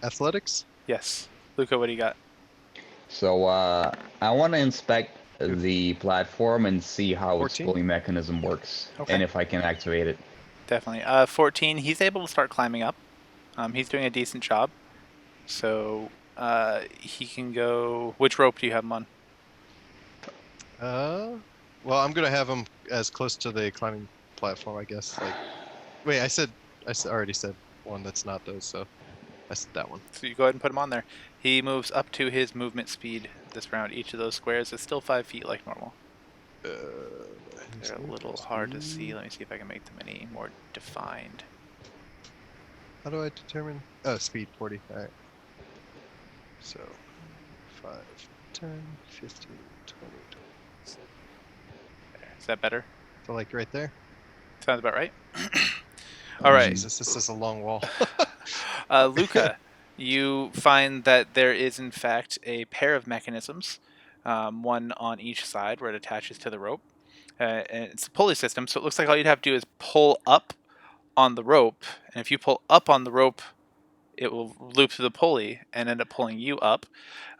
Athletics? Yes, Luca, what do you got? So I want to inspect the platform and see how 14? its pulling mechanism works, Okay. and if I can activate it. Definitely. 14, he's able to start climbing up. He's doing a decent job. So he can go. Which rope do you have him on? Well, I'm gonna have him as close to the climbing platform, I guess. Like, wait, already said one that's not those, so I said that one. So you go ahead and put him on there. He moves up to his movement speed this round. Each of those squares is still 5 feet like normal. They're a little hard to see. Let me see if I can make them any more defined. How do I determine? Oh, speed 40. All right. So, 5, 10, 15, 20. There. Is that better? So, like right there. Sounds about right. Oh, All right. Jesus, this is a long wall. Luca, you find that there is in fact a pair of mechanisms, one on each side where it attaches to the rope. And it's a pulley system, so it looks like all you'd have to do is pull up on the rope, and if you pull up on the rope, it will loop through the pulley and end up pulling you up.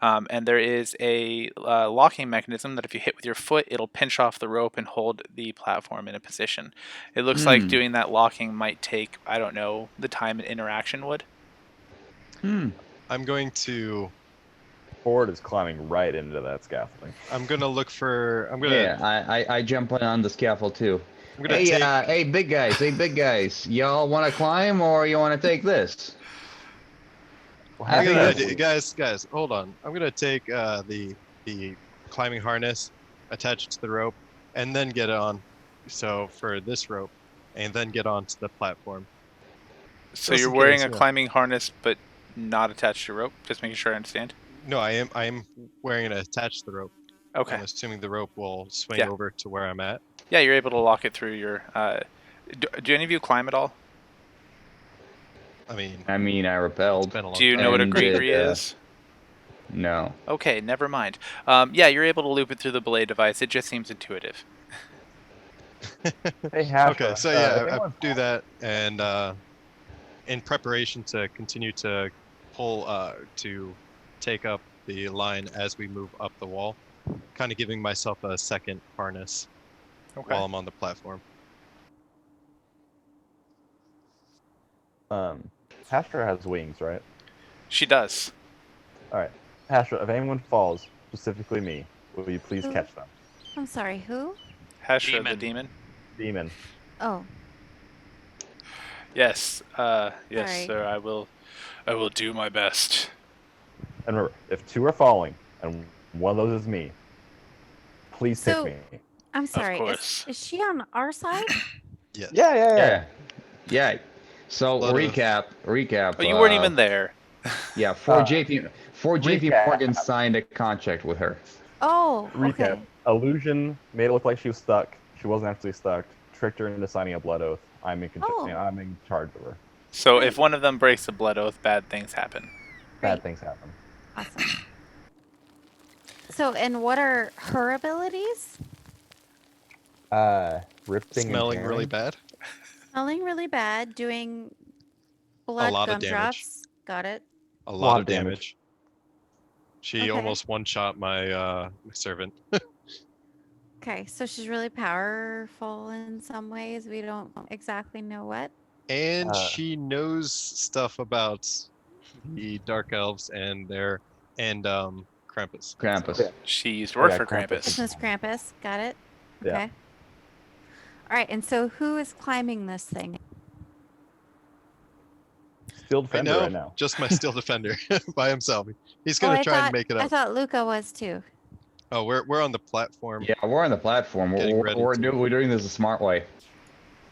And there is a locking mechanism that if you hit with your foot, it'll pinch off the rope and hold the platform in a position. It looks like doing that locking might take, I don't know, the time an interaction would. I'm going to. Ford is climbing right into that scaffolding. I'm gonna look for. I'm gonna. Yeah, I jump on the scaffold too. I'm gonna Hey, take. hey, big guys, y'all want to climb or you want to take this? I got an Happy- idea. Guys, hold on. I'm gonna take the climbing harness, attach it to the rope, and then get on. So for this rope, and then get onto the platform. So Just you're in wearing case, a yeah. climbing harness, but not attached to rope. Just making sure I understand. No, I am wearing it attached to the rope. Okay. I'm assuming the rope will swing Yeah. over to where I'm at. Yeah, you're able to lock it through your. Do any of you climb at all? I mean, I it's repelled. been a long Do you time. know what a And gree did, is? No. Okay, never mind. Yeah, you're able to loop it through the belay device. It just seems intuitive. Hey, Hashra, Okay, so if yeah, I anyone's- do that, and in preparation to continue to pull to take up the line as we move up the wall, kind of giving myself a second harness Okay. while I'm on the platform. Hashra has wings, right? She does. All right. Hashra, if anyone falls, specifically me, will you please Who? catch them? I'm sorry, who? Hashra the Demon. demon. Demon. Oh, Yes. Yes, Sorry. sir. I will do my best. And remember, if two are falling and one of those is me, please So- pick me. I'm sorry. course. Is she on our side? Yes. Yeah. So Lot of- recap. Oh, you weren't even there. Yeah, Uh, JP recap. Morgan signed a contract with her. Oh, Recap. okay. Illusion made it look like she was stuck. She wasn't actually stuck. Tricked her into signing a blood oath. I'm in Oh. I'm in charge of her. So if one of them breaks the blood oath, bad things happen. Bad Great. things happen. Awesome. So, and what are her abilities? Ripping Smelling and really tearing. bad. Smelling really bad, doing blood lot of damage. gumdrops. Got it. A Lot lot of of damage. damage. She Okay. almost one-shot my my servant. Okay, so she's really powerful in some ways. We don't exactly know what. And Uh. she knows stuff about the dark elves and Krampus. Krampus. Yeah. She used to work Yeah, for Krampus. Krampus. Business Krampus. Got it. Yeah. Okay. All right, and so who is climbing this thing? Steel defender know. right now. Just my steel defender by himself. He's Oh, gonna I try thought and make it I up. thought Luca was too. Oh, we're on the platform. Yeah, we're on the platform. Getting We're, ready we're, to- do- we're doing this a smart way.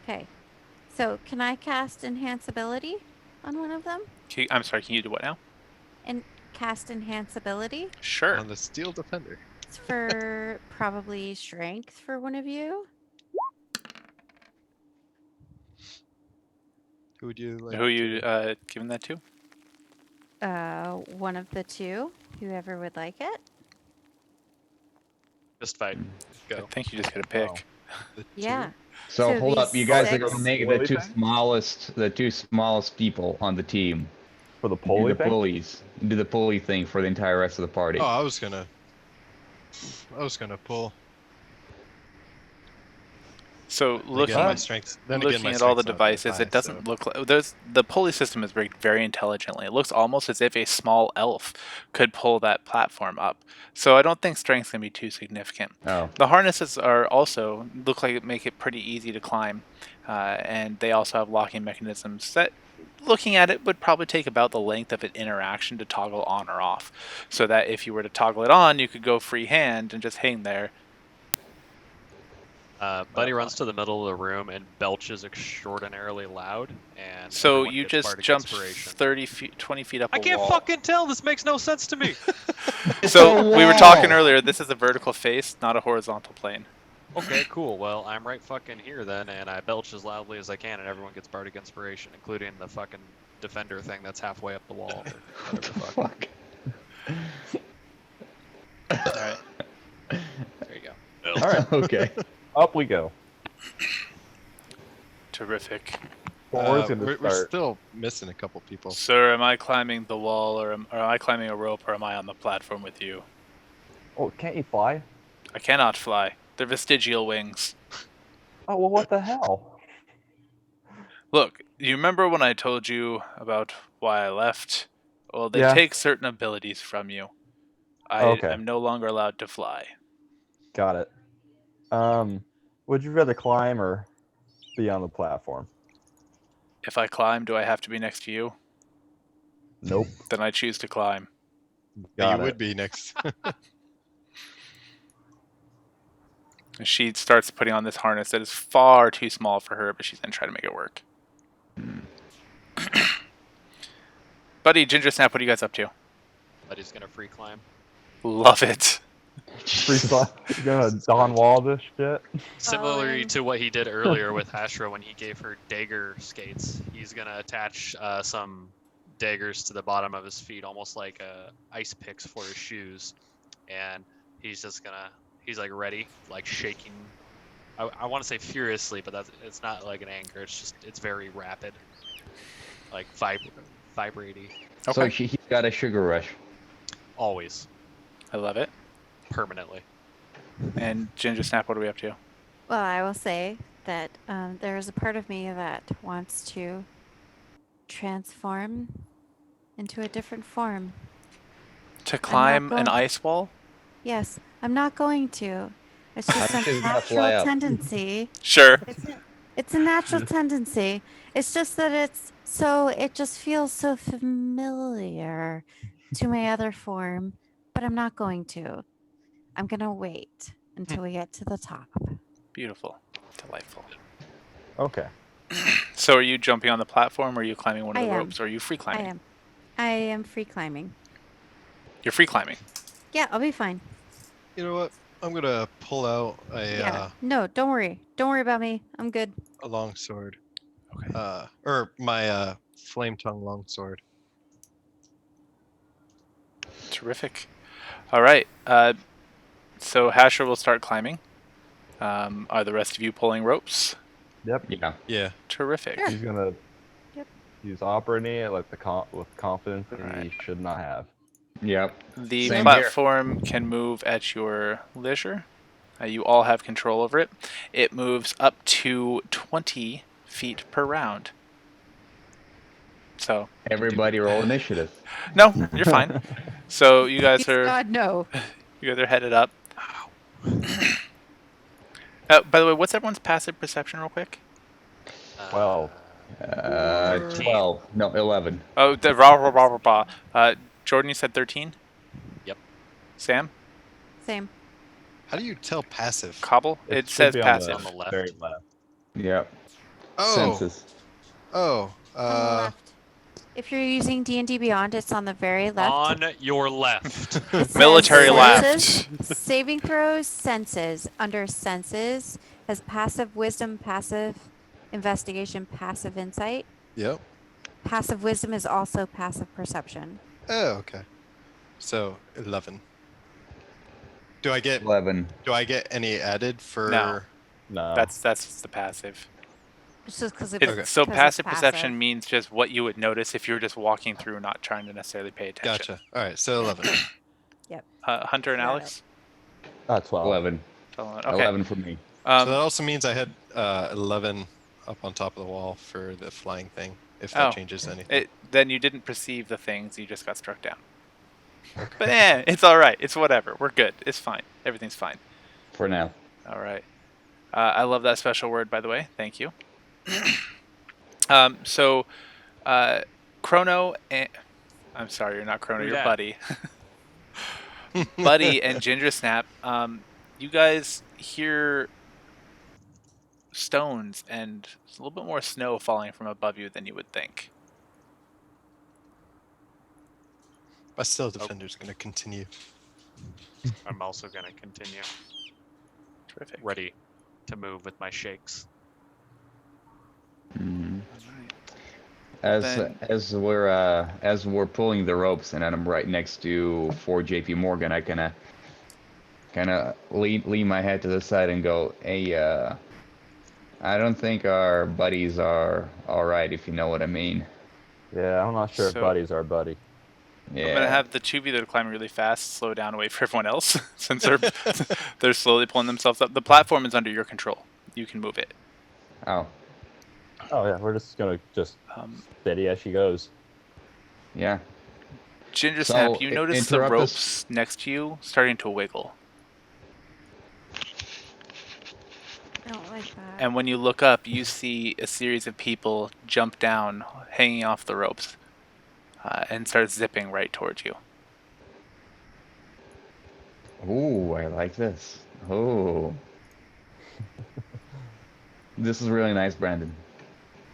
Okay. So can I cast enhance ability on one of them? I'm sorry, can you do what now? And cast enhance ability? Sure. On the steel defender. It's for probably strength for one of you. Who would you like? Who are you to- giving that to? One of the two, whoever would like it. Just fight. I Go. think you just gotta pick. Wow. the two? Yeah. So So hold these up, you guys are six- gonna make Pulley the two thing? smallest people on the team. For the Do pulley the thing? pulleys. Do the pulley thing for the entire rest of the party. Oh, I was gonna. I was gonna pull. So Then again, my looking strength. Then again, looking my at all the strength's not that devices, high, it doesn't look like the pulley system is rigged very intelligently. It looks almost as if a small elf could pull that platform up. So I don't think strength's gonna be too significant. Oh, The harnesses are also look like it make it pretty easy to climb, and they also have locking mechanisms that, looking at it, would probably take about the length of an interaction to toggle on or off. So that if you were to toggle it on, you could go free hand and just hang there. Buddy runs to the middle of the room and belches extraordinarily loud, and So everyone you gets just bardic jumped inspiration. 30 feet, 20 feet up I a can't wall. fucking tell. This makes no sense to me. So we were talking wall. earlier. This is a vertical face, not a horizontal plane. Okay, cool. Well, I'm right fucking here then, and I belch as loudly as I can, and everyone gets bardic inspiration, including the fucking defender thing that's halfway up the wall. Or What the whatever fuck? All right. There you go. All right, Okay. up we go. Terrific. Four's gonna we're start. still missing a couple people. Sir, am I climbing the wall, or am I climbing a rope, or am I on the platform with you? Oh, can't you fly? I cannot fly. They're vestigial wings. Oh well, what the hell? Look, you remember when I told you about why I left? Well, they Yeah. take certain abilities from you. I Okay. am no longer allowed to fly. Got it. Would you rather climb or be on the platform? If I climb, do I have to be next to you? Nope. Then I choose to climb. Got You it. would be next. And she starts putting on this harness that is far too small for her, but she's going to try to make it work. Buddy, Ginger Snap, what are you guys up to? Buddy's gonna free climb. Love it. Free slide. You gonna Don Wall this shit? Similarly Following. to what he did earlier with Ashra when he gave her dagger skates, he's gonna attach some daggers to the bottom of his feet, almost like ice picks for his shoes, and he's like ready, like shaking. I want to say furiously, but it's not like an anger. It's very rapid, like vibrating. So Okay. he's got a sugar rush. Always, I love it. permanently. And Ginger Snap, what are we up to? Well, I will say that there is a part of me that wants to transform into a different form. To climb an going- ice wall? Yes, I'm not going to. It's just How a does that fly natural up? tendency. Sure. It's a natural tendency. It's just that it just feels so familiar to my other form, but I'm not going to. I'm going to wait until we get to the top. Beautiful. Delightful. Okay. So are you jumping on the platform, or are you climbing one of I the am. ropes, or are you free climbing? I am free climbing. You're free climbing. Yeah, I'll be fine. You know what? I'm gonna pull out No, don't worry. Don't worry about me. I'm good. a long sword. Okay. Or my flame tongue long sword. Terrific. All right. So Hasher will start climbing. Are the rest of you pulling ropes? Yep. Yeah. Yeah. Terrific. Sure. He's gonna. Yep. He's operating it like with confidence that Alright. he should not have. Yep. The Same here. platform can move at your leisure. You all have control over it. It moves up to 20 feet per round. So, Everybody roll initiative. no, you're fine. So you guys Please are God, no. headed up. By the way, what's everyone's passive perception, real quick? 12. 12. No, 11. Oh, the rah rah rah rah rah. Jordan, you said 13. Yep. Sam, Same. How do you tell passive? Cobble. It should says be passive. On the left. Very left. Yep. Oh. Senses. Oh. On the left. If you're using D&D Beyond, it's on the very left. On your left. It says Military senses, left. Saving throws, senses. Under senses has passive wisdom, passive investigation, passive insight. Yep. Passive wisdom is also passive perception. Oh, okay. So 11. Do I get 11. any added for? No. No. Oh. That's the passive. It's just because So passive perception means just what you would notice if you were just walking through, not trying to necessarily pay attention. Gotcha. All right. So 11. Hunter and Got Alex. 12. 11. 12. Okay. 11 for me. So that also means I had 11 up on top of the wall for the flying thing, if that Oh. changes anything. Then you didn't perceive the things. You just got struck down. But it's all right. It's whatever. We're good. It's fine. Everything's fine. For now. All right. I love that special word, by the way. Thank you. So, Chrono and... I'm sorry, you're not Chrono. Who You're dat? Buddy. Buddy and Ginger Snap, you guys hear stones and a little bit more snow falling from above you than you would think. But still, Defender's going to continue. I'm also gonna continue. Terrific. Ready to move with my shakes. Mhm. All right. As Then- as we're pulling the ropes and I'm right next to 4 JP Morgan, I kind of lean my head to the side and go, "Hey, I don't think our buddies are all right, if you know what I mean." Yeah, I'm not sure if So- Buddy's our buddy. Yeah. I'm gonna have the two of you that are climbing really fast slow down away for everyone else, since they're slowly pulling themselves up. The platform is under your control. You can move it. Oh, Oh yeah, we're just gonna Um, steady as she goes. yeah. Ginger So, Snap, you notice the interrupt us- ropes next to you starting to wiggle. I don't like that. And when you look up, you see a series of people jump down, hanging off the ropes, and start zipping right towards you. Ooh, I like this. Oh. This is really nice, Brandon.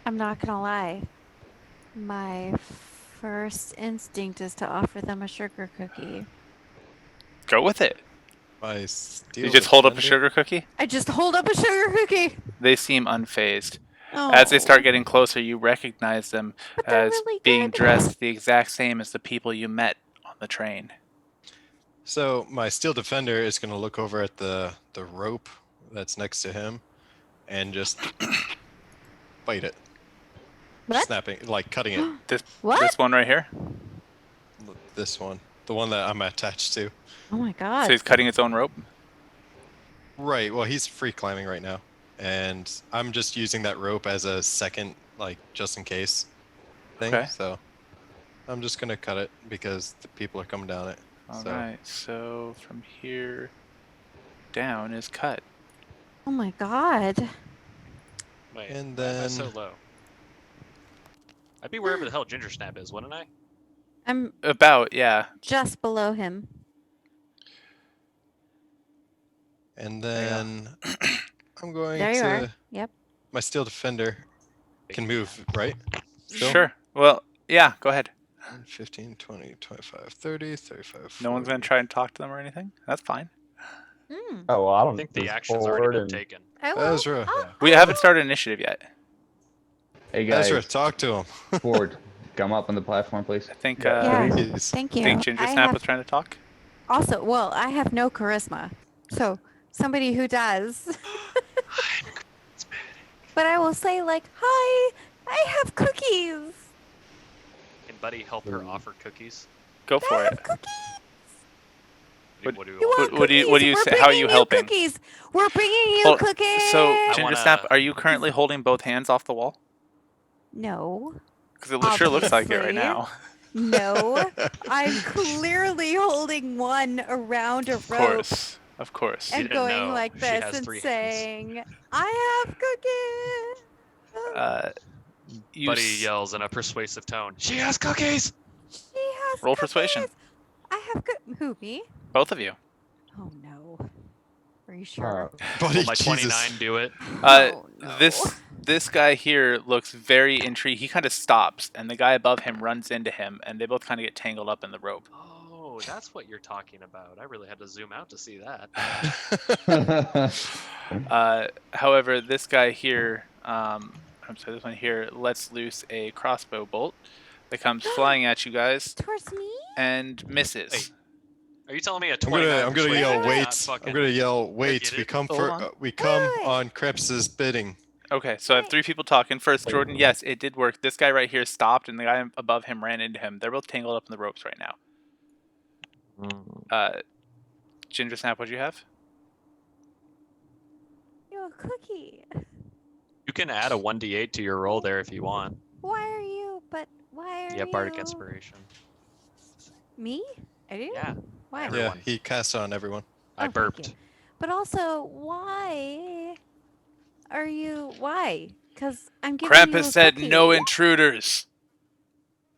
I'm not gonna lie. My first instinct is to offer them a sugar cookie. Go with it. My steel You just hold up a Defender- sugar cookie. I just hold up a sugar cookie. They seem unfazed. Oh. As they start getting closer, you recognize them But they're as really being good. dressed the exact same as the people you met on the train. So my Steel Defender is going to look over at the rope that's next to him and just bite it. What? Snapping, like cutting it. This What? one right here. This one. The one that I'm attached to. Oh my god. So he's cutting his own rope. Right, well, he's free climbing right now. And I'm just using that rope as a second, like, just in case thing. Okay. So I'm just going to cut it because the people are coming down it. All So- right. So from here down is cut. Oh my god. Wait, And why am I so then- low? I'd be wherever the hell Ginger Snap is, wouldn't I? I'm About, yeah. just below him. And There you go. then I'm going There you to... are. Yep. My Steel Defender can move, right? Still? Sure. Well, yeah. Go ahead. 15, 20, 25, 30, 35, No one's gonna 40. try and talk to them or anything. That's fine. Mm. Oh well, I I don't think the just action's forward already been and- taken. I will. Ezra. Oh, We I haven't will. started initiative yet. Hey guys, Ezra, talk to him. Ford, come up on the platform, please. I think. Yeah. Please. Thank you. Think Ginger I Snap have was trying to talk. also, well, I have no charisma. So, somebody who does. But I will say, like, hi, I have cookies. Can Buddy help her offer cookies? Go I for have it. cookies. What- What do we You want? want what do you- cookies? what do you We're say- how are bringing you helping? Cookies. We're bringing you Hold- cookies. So, I Ginger wanna- Snap, are you currently holding both hands off the wall? No. Because it sure looks like it right now. No. I'm clearly holding one around a Of rope course. Of course. You and didn't going know. like She this has and 3 hands. saying, I have cookies. Uh, you Buddy s- yells in a persuasive tone. She has cookies. She has Roll cookies. persuasion. I have good. Who, me? both of you. Oh no. Are you sure? Buddy, Will my Jesus. 29 do it? Oh, no. This guy here looks very intrigued. He kind of stops, and the guy above him runs into him, and they both kind of get tangled up in the rope. Oh, that's what you're talking about. I really had to zoom out to see that. However, this guy here, I'm sorry, this one here lets loose a crossbow bolt that comes flying at you guys Towards me? and misses. Wait, Are you telling me a I'm 29 gonna persuasion yell is not wait. fucking- I'm gonna yell wait. get We it? come Hold for on. we come Wait. on Krebs's bidding. Okay, so I have 3 people talking. First, Jordan, yes, it did work. This guy right here stopped, and the guy above him ran into him. They're both tangled up in the ropes right now. Ginger Snap, what'd you have? cookie. You can add a 1d8 to your roll there if you want. Why are you? But why are Yeah, you? bardic inspiration. Me? Are you? Yeah. Why? Everyone. Yeah, he cast it on everyone. I Oh, thank burped. you. But also, why are you? Why? Because I'm giving you Krampus a said cookie. no intruders.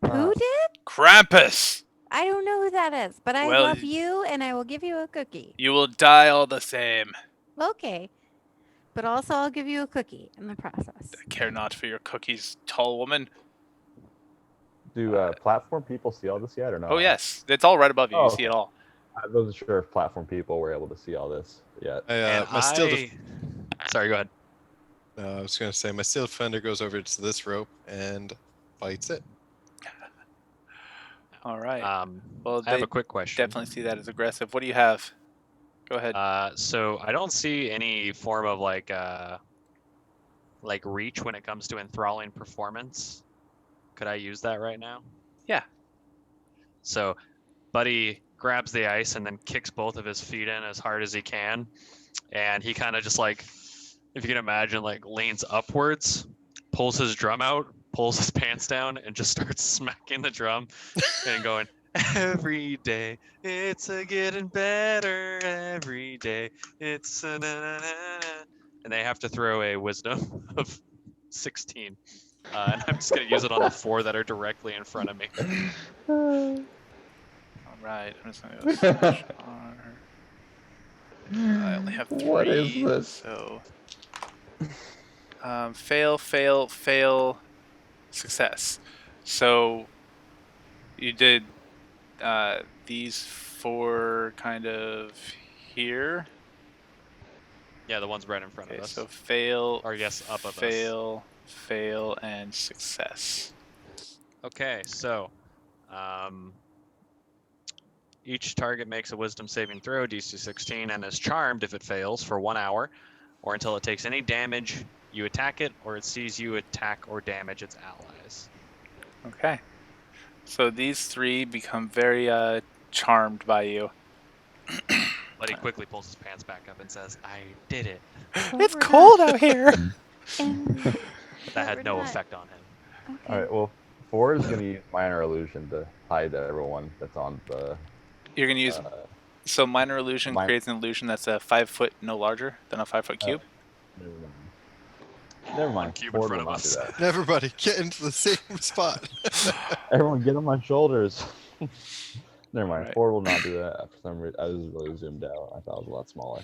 Who did? Krampus! I don't know who that is, but I Well, love you, and I will give you a cookie. You will die all the same. Okay. But also, I'll give you a cookie in the process. I care not for your cookies, tall woman. Do platform people see all this yet or not? Oh, yes. It's all right above you. Oh, You see it all. I wasn't sure if platform people were able to see all this yet. My steel. Sorry, go ahead. I was going to say my steel defender goes over to this rope and bites it. All right. Well, I have a quick question. Definitely see that as aggressive. What do you have? Go ahead. So I don't see any form of like reach when it comes to enthralling performance. Could I use that right now? Yeah. So, Buddy grabs the ice and then kicks both of his feet in as hard as he can, and he kind of just like, if you can imagine, like leans upwards, pulls his drum out, pulls his pants down, and just starts smacking the drum and going, every day it's a getting better, every day it's a na-na-na-na. And they have to throw a wisdom of 16. And I'm just going to use it on the 4 that are directly in front of me. All right. I'm just going to go slash R. I only have 3. What is this? So, fail, fail, fail, success. So, you did these 4 kind of here. Yeah, the ones right in front of Okay, us. so fail, Or yes, up of us. fail, fail, and success. Okay, so each target makes a wisdom saving throw, DC 16, and is charmed if it fails for 1 hour, or until it takes any damage, you attack it, or it sees you attack or damage its allies. Okay. So these 3 become very charmed by you. But he quickly pulls his pants back up and says, I did it. It's cold out here. And That had we're no not- effect on him. Okay. All right. Well, Ford is going to use minor illusion to hide everyone that's on the. You're going to use... So minor illusion creates an illusion that's 5 foot no larger than a 5-foot cube? Never mind. Cube in Ford front will of not do us. that. Everybody get into the same spot. Everyone, get on my shoulders. Never mind. Right. Ford will not do that. For some reason, I was really zoomed out. I thought it was a lot smaller.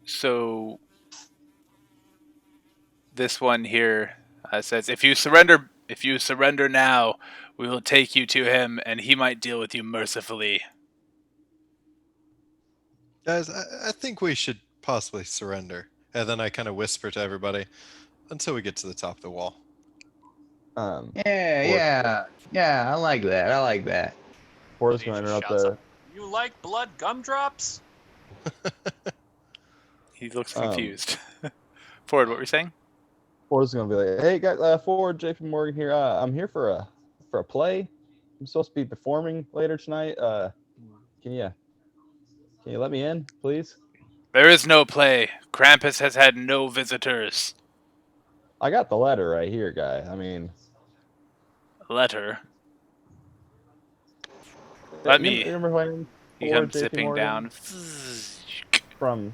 So this one here says, if you surrender now, we will take you to him, and he might deal with you mercifully. Guys, I think we should possibly surrender. And then I kind of whisper to everybody until we get to the top of the wall. Yeah. I like that. I like that. Ford is He going to just interrupt shouts the. up, you like blood gumdrops? He looks confused. Ford, what were you saying? Ford's gonna be like, "Hey guys, Ford, JP Morgan here. I'm here for a play. I'm supposed to be performing later tonight. Can you let me in, please? There is no play. Krampus has had no visitors. I got the letter right here, guy. I mean, Letter. Let me. You remember when He Ford, comes JP zipping Morgan, down. from?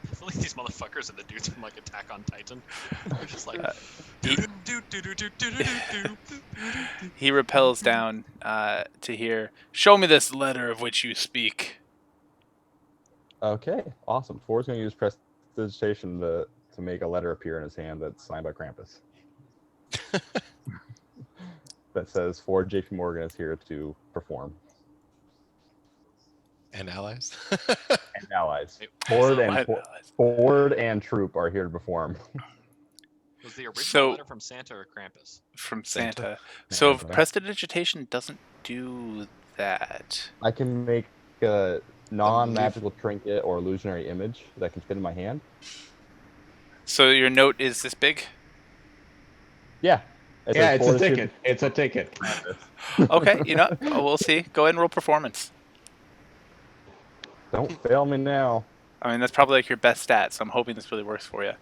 I feel like these motherfuckers are the dudes from like Attack on Titan. They're just like. He rappels down to here. Show me this letter of which you speak. Okay, awesome. Ford's gonna use prestidigitation to make a letter appear in his hand that's signed by Krampus. That says Ford, JP Morgan is here to perform. And allies. And allies. Wait, Ford and Troop are here to perform. Was the original So- letter from Santa or Krampus? From Santa. Santa. So Santa. prestidigitation doesn't do that. I can make a non-magical trinket or illusionary image that can fit in my hand. So your note is this big? Yeah. Yeah, it's a Ford is here ticket. It's a ticket. Okay, you know, we'll see. Go ahead and roll performance. Don't fail me now. I mean, that's probably like your best stat, so I'm hoping this really works for you.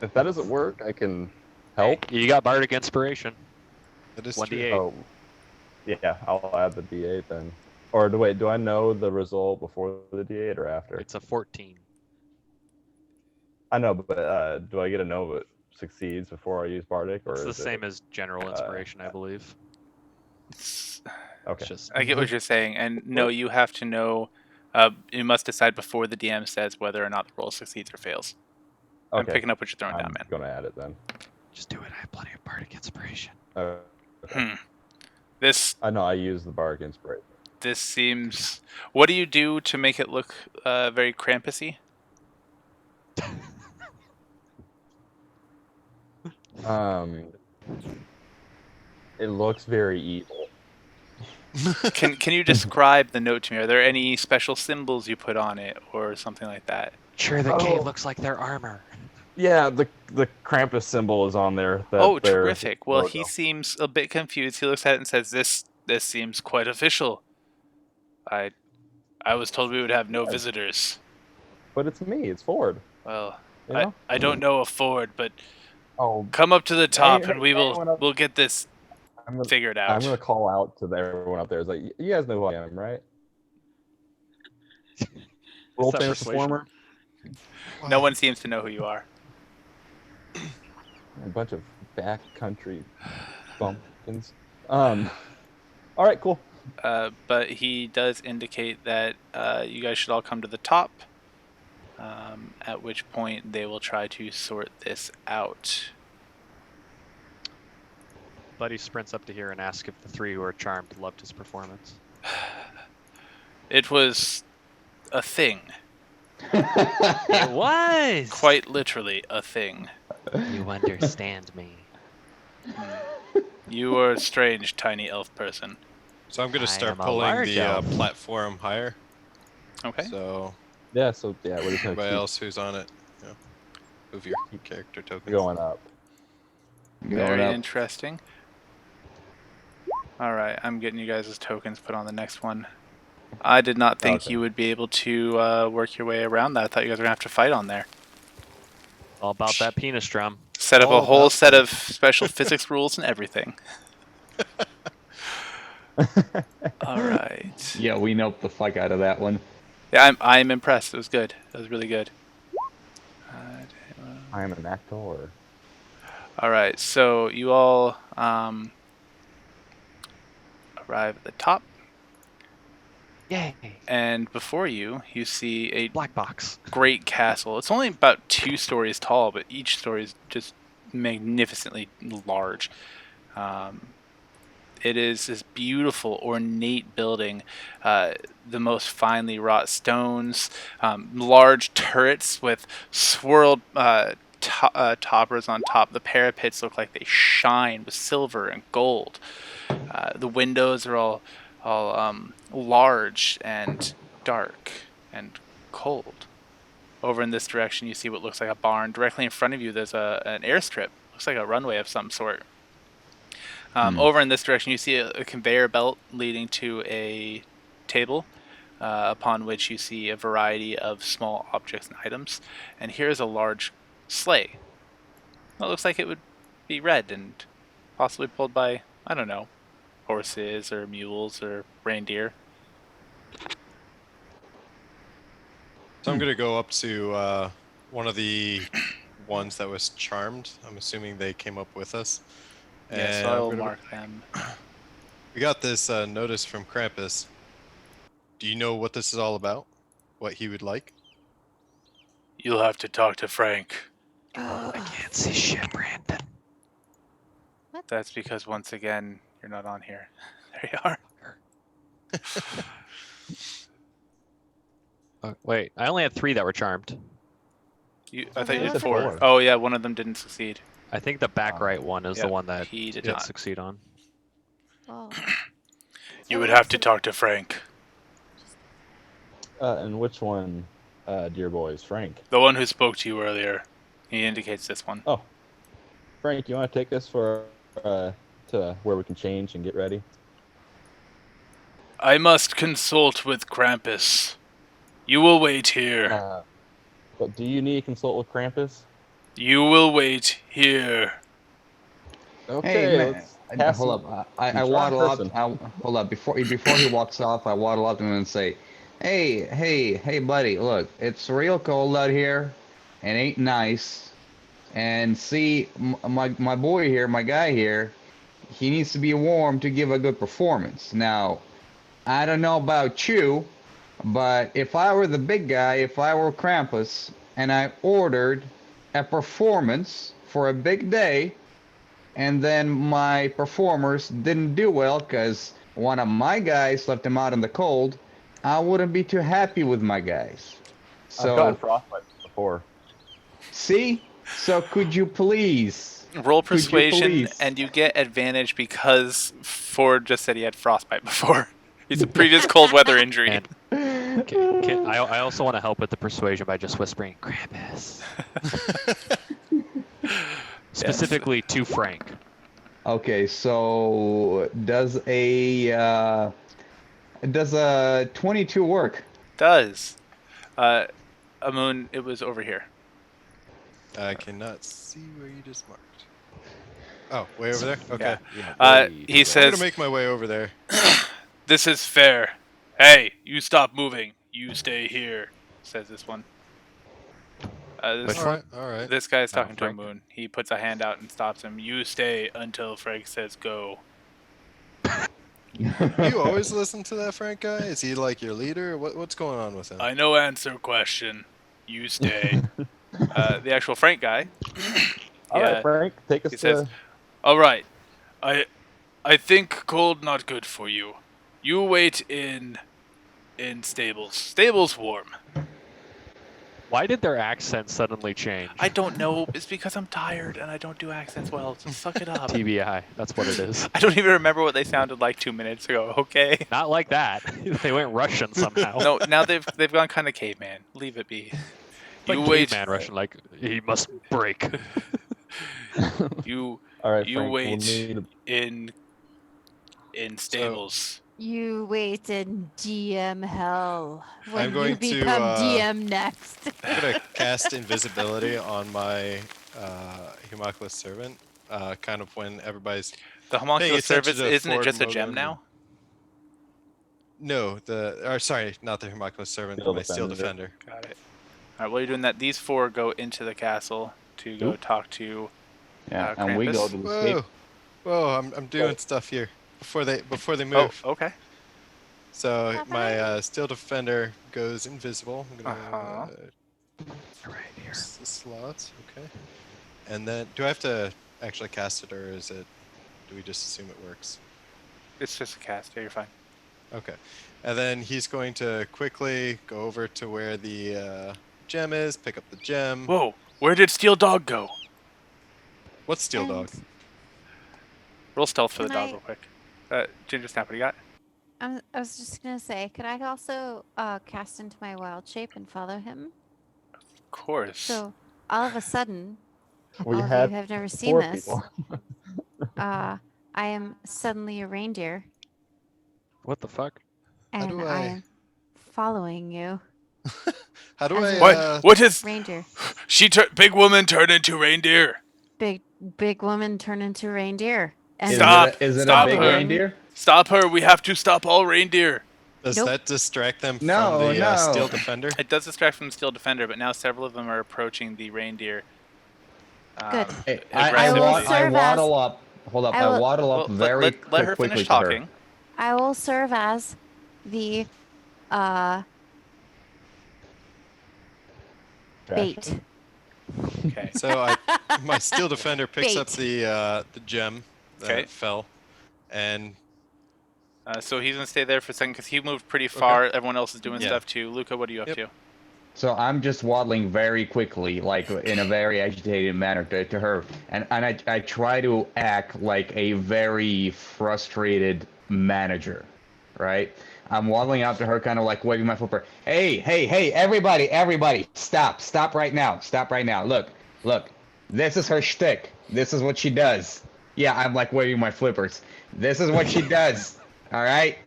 If that doesn't work, I can help. You got Bardic Inspiration. That is 1d8. true. Oh, yeah. I'll add the D8 then. Or wait, do I know the result before the D8 or after? It's a 14. I know, but do I get to know if it succeeds before I use Bardic, or It's the is same as General Inspiration, I believe. Okay. It's just I get what you're saying, and no, you have to know. You must decide before the DM says whether or not the roll succeeds or fails. I'm Okay. picking up what you're throwing down, I'm man. gonna add it then. just do it. I have plenty of Bardic Inspiration. Okay. This I know I use the Bardic Inspiration. seems. What do you do to make it look very Krampusy? It looks very evil. Can you describe the note to me? Are there any special symbols you put on it, or something like that? Sure, the Oh. cave looks like their armor. Yeah, the Krampus symbol is on there. Oh, their terrific! Well, he logo. seems a bit confused. He looks at it and says, "This seems quite official. I was told we would have no Yeah. visitors." But it's me. It's Ford. Well, You know? I don't know a Ford, but Oh, come up to the top hey, and we'll get this I'm gonna, figured I'm out. gonna call out to everyone up there. It's like, you guys know who I am, right? Role playing persuasion? performer. No one seems to know who you are. A bunch of backcountry bumpkins. All right, cool. But he does indicate that you guys should all come to the top. At which point they will try to sort this out. Buddy sprints up to here and asks if the three who are charmed loved his performance. It was a thing. It was! Quite literally a thing. You understand me. You are a strange tiny elf person. So I'm going I to start am a pulling large the elf. platform higher. Okay. So Yeah, so yeah, we're just gonna everybody keep else who's on it, move your character token. going up. Very up. interesting. Alright, I'm getting you guys' tokens put on the next one. I did not think Okay. you would be able to work your way around that. I thought you guys were going to have to fight on there. All about that penis drum. Set up a All whole about set of special physics rules and everything. Alright. Yeah, we noped the fuck out of that one. Yeah, I'm impressed. It was good. It was really good. I am an actor. Alright, so you all arrive at the top, Yay! and before you, you see a Black box. great castle. It's only about 2 stories tall, but each story is just magnificently large. It is this beautiful, ornate building, the most finely wrought stones, large turrets with swirled toppers on top. The parapets look like they shine with silver and gold. The windows are all large and dark and cold. Over in this direction, you see what looks like a barn. Directly in front of you, there's an airstrip. Looks like a runway of some sort. Over in this direction, you see a conveyor belt leading to a table, upon which you see a variety of small objects and items. And here's a large sleigh. It looks like it would be red and possibly pulled by, I don't know, horses or mules or reindeer. So I'm going to go up to one of the ones that was charmed. I'm assuming they came up with us. Yes, And so I I'm will gonna- mark them. We got this notice from Krampus. Do you know what this is all about? What he would like? You'll have to talk to Frank. I can't see shit, Brandon. That's because, once again, you're not on here. There you are. Wait, I only had 3 that were charmed. I thought you It's did a 4. 4. Oh, yeah, one of them didn't succeed. I think the back right one is Yep, the one that he did didn't not. succeed on. Oh. You would have to talk to Frank. And which one, dear boys? Frank. The one who spoke to you earlier. He indicates this one. Oh, Frank, you want to take us to where we can change and get ready? I must consult with Krampus. You will wait here. But do you need to consult with Krampus? You will wait here. Okay, Hey man, let's cast hold some- up. I some charm waddle up. person. Hold up before he walks off. I waddle up to him and say, "Hey, buddy, look, it's real cold out here, and ain't nice. And see, my boy here, my guy here, he needs to be warm to give a good performance. Now, I don't know about you, but if I were the big guy, if I were Krampus, and I ordered a performance for a big day, and then my performers didn't do well because one of my guys left them out in the cold, I wouldn't be too happy with my guys. I've gotten So, frostbite before. see? So could you please? Roll Could you persuasion, please? and you get advantage because Ford just said he had frostbite before. He's a previous cold weather injury. And I also want to help with the persuasion by just whispering Krampus. Specifically to Frank. Okay, so does a 22 work? Does. Amun, it was over here. I cannot see where you just marked. Oh, way over there? Okay. He I'm says, gonna make my way over there. "This is fair. Hey, you stop moving. You stay here," says this one. Which All right, all right. This guy is talking to Frank. Amun. He puts a hand out and stops him. You stay until Frank says go. You always listen to that Frank guy? Is he like your leader? What's going on with him? I know answer question. You stay. The actual Frank guy. All right, Frank, take us He to. says, "All right. I think cold not good for you. You wait in stables. Stables warm." Why did their accent suddenly change? I don't know. It's because I'm tired and I don't do accents well. So suck it up. TBI, that's what it is. I don't even remember what they sounded like 2 minutes ago. Okay. Not like that. They went Russian somehow. No, now they've gone kind of caveman. Leave it be. Like You wait. caveman Russian, like he must break. You All right, you Frank, wait we'll need. in stables. You wait in DM hell when I'm going you to, become DM next. I'm gonna cast invisibility on my Homunculus servant. Kind of when everybody's The homunculus attention service, to isn't it forward just a motion gem and- now? no, sorry, not the Homunculus servant, Steel my steel Defender. defender. Got it. All right, while you're doing that, these four go into the castle to go Oop. talk to. Yeah, and we Krampus. go to the escape. Whoa! I'm doing stuff here before they Oh, move. okay. So Bye-bye. my steel defender goes invisible. I'm gonna Uh-huh. Right here. use the slots. Okay. And then, do I have to actually cast it, or is it? Do we just assume it works? It's just a cast. Yeah, you're fine. Okay. And then he's going to quickly go over to where the gem is, pick up the gem. Whoa! Where did Steel Dog go? What's steel dog? And Roll stealth for the Can dog I- real quick. Ginger Snap, what do you got? I was just gonna say, could I also cast into my wild shape and follow him? Of course. So all of a sudden, We all of had you have never seen four this. people. I am suddenly a reindeer, What the fuck? How and do I I- am following you, How do As I? a- What is reindeer. big woman turned into reindeer? Big woman turn into reindeer. And Stop. Is it Stop a big her. reindeer? Stop her! We have to stop all reindeer. Does Nope. that distract them No, from the no. steel defender? It does distract from the Steel Defender, but now several of them are approaching the reindeer. Good. Hey, aggressively. I serve waddle up. Hold up. I I will- waddle Well, up very let her quickly finish to her. talking. I will serve as the bait. Okay. So my steel defender picks up Bait. the gem that Okay. fell, and So he's gonna stay there for a second because he moved pretty far. Everyone else is doing Yeah. stuff too. Luca, what are you up Yep. to? So I'm just waddling very quickly, like in a very agitated manner to her, and I try to act like a very frustrated manager, right? I'm waddling out to her, kind of like waving my flipper. Hey, everybody, stop right now, Look, this is her shtick. This is what she does. Yeah, I'm like waving my flippers. This is what she does. All right.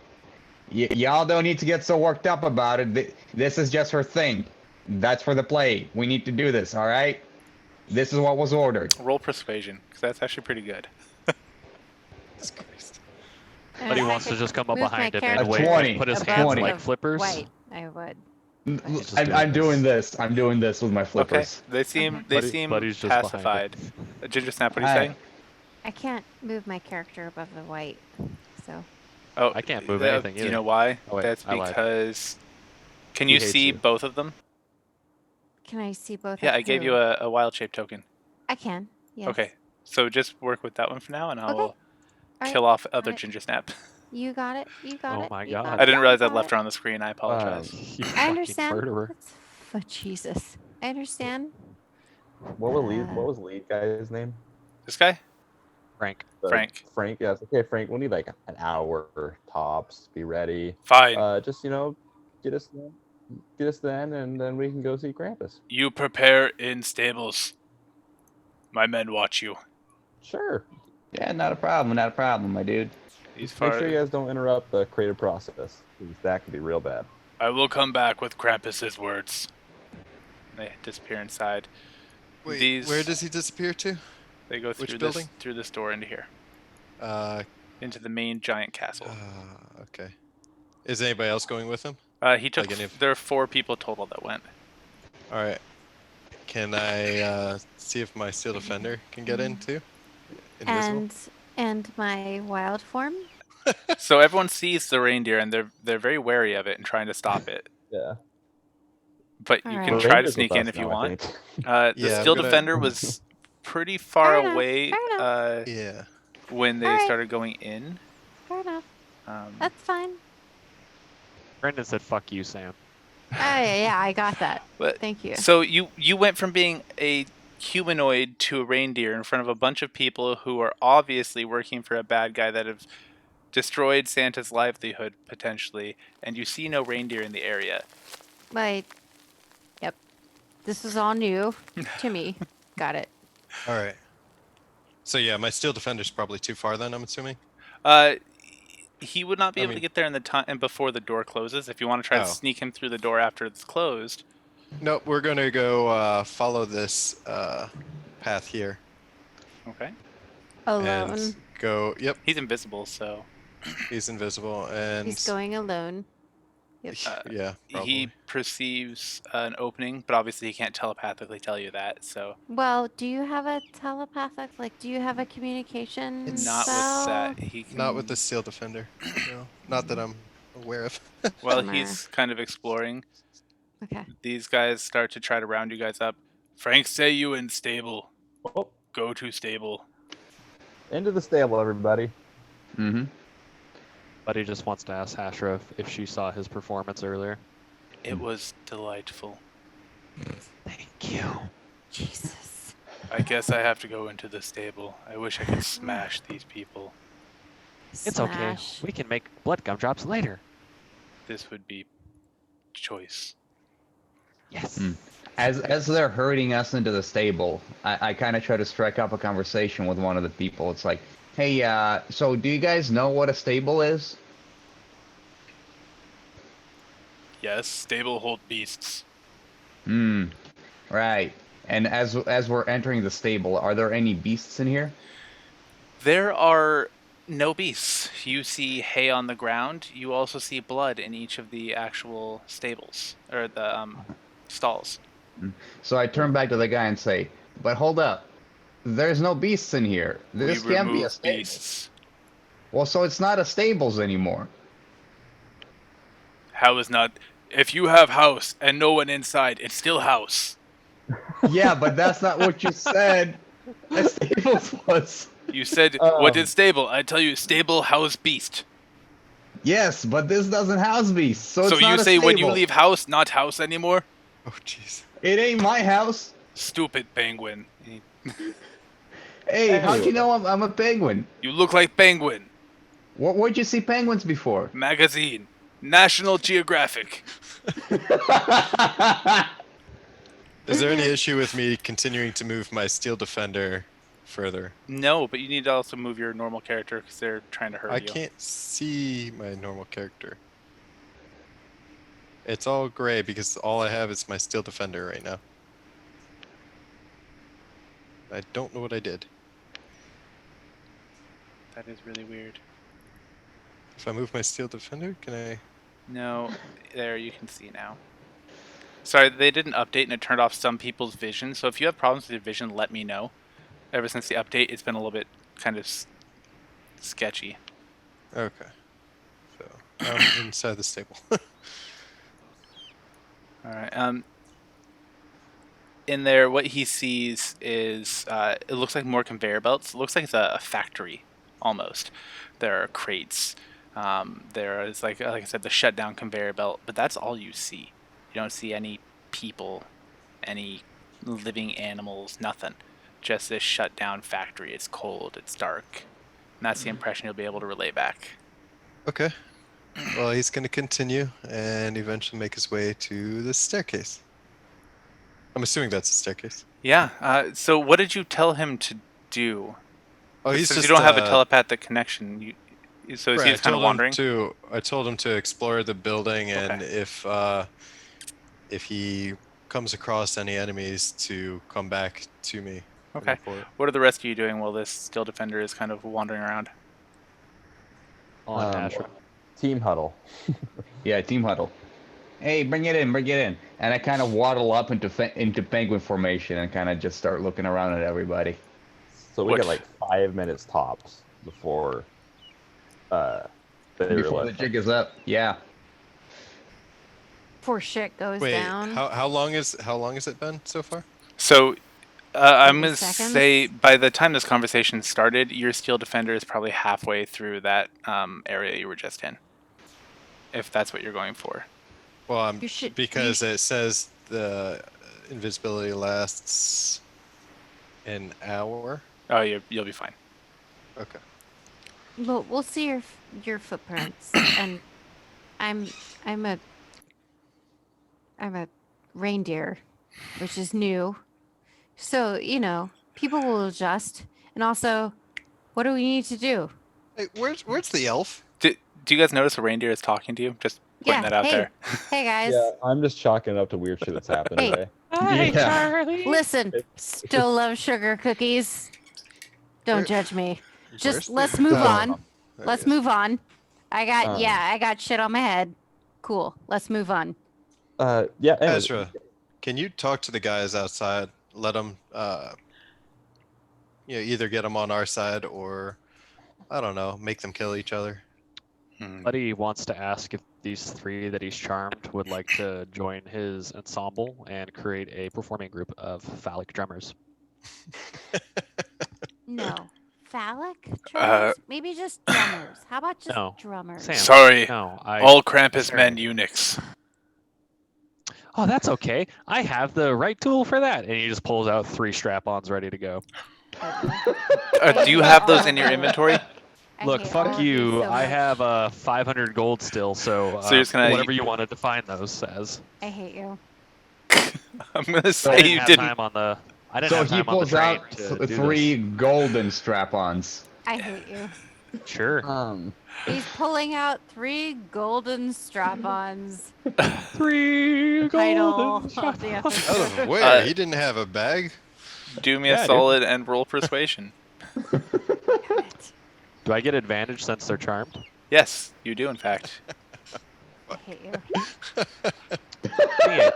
Y'all don't need to get so worked up about it. This is just her thing. That's for the play. We need to do this, all right? This is what was ordered. Roll persuasion, because that's actually pretty good. Jesus Christ. And But he if I wants to could just come up move my behind him character and wait, 20. and put his above hands 20. like the flippers. White, I would. He's just I'm doing this. this. I'm doing this with my Okay, flippers. they seem Okay. they Buddy- seem Buddy's just behind pacified. it. Ginger Snap, what are you Hi. saying? I can't move my character above the white, so Oh, I can't move anything Do you either. know why? Oh, wait, That's I lied. because. Can He you hates see you. both of them? can I see both? Yeah, of I gave who? you a wild shape token. I can. Yes. Okay, so just work with that one for now, and I'll All right, kill off other got it. Ginger Snap. You got it. You got Oh it. my you got God. it, I didn't realize you I'd got left it. her on the screen. I apologize. You I fucking understand. murderer. Oh, Jesus. I understand. What was lead guy's name? This guy, Frank. Frank. Frank. Yes. Okay, Frank. We'll need like an hour tops. Be ready. Fine. Just get us then, and then we can go see Krampus. You prepare in stables. My men watch you. Sure. Yeah, not a problem. Not a problem, my dude. These Just make far. sure you guys don't interrupt the creative process, because that could be real bad. I will come back with Krampus's words. They disappear inside. Wait, These- where does he disappear to? They go Which through building? through this door into here, Uh, into the main giant castle. okay. Is anybody else going with him? He took. like any of- There are 4 people total that went. All right. Can I see if my steel defender can get in too? Invisible. And my wild form. So everyone sees the reindeer and they're very wary of it and trying to stop it. Yeah. But you Alright. can try to Rangers sneak with in us if you now, I want. think. The Yeah, I'm steel gonna- defender was pretty far Fair enough, away fair enough. Yeah. when they Alright. started going in. Fair enough. Um, That's fine. Brendan said, "Fuck you, Sam." Oh, yeah, I got that. but Thank you. so you went from being a humanoid to a reindeer in front of a bunch of people who are obviously working for a bad guy that have destroyed Santa's livelihood potentially, and you see no reindeer in the area. Like, yep. This was all new to me. Got it. All right. So yeah, my steel defender's probably too far then, I'm assuming. He would not be I able to mean- get there in the time and before the door closes. If you want to try to Oh. sneak him through the door after it's closed, Nope, we're gonna go follow this path here okay. Alone. and go. Yep, He's invisible, so he's invisible and He's going alone. Yep. yeah, probably. he perceives an opening, but obviously he can't telepathically tell you that. So Well, do you have a telepathic, like, do you have a communication not spell? with that. He can, Not with the steel defender. No, not that I'm aware of. Well, Bummer. he's kind of exploring. Okay. These guys start to try to round you guys up. Frank, say you in stable. Oh, Go to stable. into the stable, everybody. Mm-hmm. Buddy just wants to ask Hashra if she saw his performance earlier. It was delightful. Thank you. Jesus. I guess I have to go into the stable. I wish I could smash these people. It's okay. Smash. We can make blood gumdrops later. This would be choice. Yes. Mm. As they're herding us into the stable, I kind of try to strike up a conversation with one of the people. It's like, hey, so do you guys know what a stable is? Yes, stable hold beasts. Hmm. Right. And as we're entering the stable, are there any beasts in here? There are no beasts. You see hay on the ground. You also see blood in each of the actual stables or the stalls. So I turn back to the guy and say, but hold up. There's no beasts in here. This we can't be a remove stable. beasts. Well, so it's not a stables anymore. How is not? If you have house and no one inside, it's still house. Yeah, but that's not what you said. A stables was. You said what Um, is stable? I tell you, stable house beast. Yes, but this doesn't house beasts, so it's So you not a say when you stable. leave house, not house anymore? Oh jeez. It ain't my house. Stupid penguin. Hey, how'd you Anyway. know I'm a penguin? You look like penguin. Where'd you see penguins before? Magazine. National Geographic. Is there any issue with me continuing to move my steel defender further? No, but you need to also move your normal character because they're trying to hurt I you. can't see my normal character. It's all gray because all I have is my steel defender right now. I don't know what I did. That is really weird. If I move my steel defender, can I? No, there you can see now. Sorry, they did an update and it turned off some people's vision. So if you have problems with your vision, let me know. Ever since the update, it's been a little bit kind of sketchy. Okay. So I'm inside the stable. All right. In there, what he sees is it looks like more conveyor belts. It looks like it's a factory almost. There are crates. There is like I said, the shutdown conveyor belt. But that's all you see. You don't see any people, any living animals, nothing. Just this shut down factory. It's cold. It's dark. And that's the impression you'll be able to relay back. Okay. Well, he's going to continue and eventually make his way to the staircase. I'm assuming that's a staircase. Yeah. So what did you tell him to do? Oh, he's Since just. you don't have a telepathic connection, so is Right, he just kind of wandering? I told him to explore the building, and Okay. if he comes across any enemies, to come back to me. and Okay. report. What are the rest of you doing while this steel defender is kind of wandering around? On Ashra. Team huddle. Yeah, team huddle. Hey, bring it in. And I kind of waddle up into penguin formation and kind of just start looking around at everybody. So we What? got like 5 minutes tops before Before the jig is up. Yeah. Before shit goes Wait, down. how long has it been so far? So I'm 30 going to seconds? say by the time this conversation started, your steel defender is probably halfway through that area you were just in. If that's what you're going for. Well, You it says the invisibility lasts an hour. Oh, you'll be fine. Okay. Well, we'll see your footprints, and I'm a reindeer, which is new, so people will adjust. And also, what do we need to do? Hey, where's the elf? Do you guys notice a reindeer is talking to you? Just putting that out hey, there. hey guys, Yeah, I'm just chalking it up to weird shit that's happened Hey. today. Hi, Yeah. Charlie. listen, still love sugar cookies. Don't Where- judge me. Where's Just the- let's move Oh, on. there Let's he is. move on. I Um, got shit on my head. Cool. Let's move on. Yeah. anyways, Ezra, can you talk to the guys outside? Let them, either get them on our side or, I don't know, make them kill each other. Buddy wants to ask if these three that he's charmed would like to join his ensemble and create a performing group of phallic drummers. No. Phallic drummers? Maybe just drummers. How about just No. drummers? Sam. Sorry, No, all Krampus Sure. men eunuchs. Oh, that's okay. I have the right tool for that. And he just pulls out 3 strap-ons ready to go. Do you have those in your inventory? I Look, hate fuck all of you you. so I much. have 500 gold still, so, So you're just gonna- whatever you want to define those as. I hate you. I'm gonna I say didn't you have didn't. time on the. I didn't So have he time on the pulls train out to do 3 golden strap-ons. I hate you. this. Sure. He's pulling out 3 golden strap-ons. 3 Title golden of the strap-ons. Out of where? Uh, He didn't have a bag? Do me Yeah, a dude. solid and roll persuasion. Damn it. Do I get advantage since they're charmed? Yes, you do in fact. I hate you. Dang it.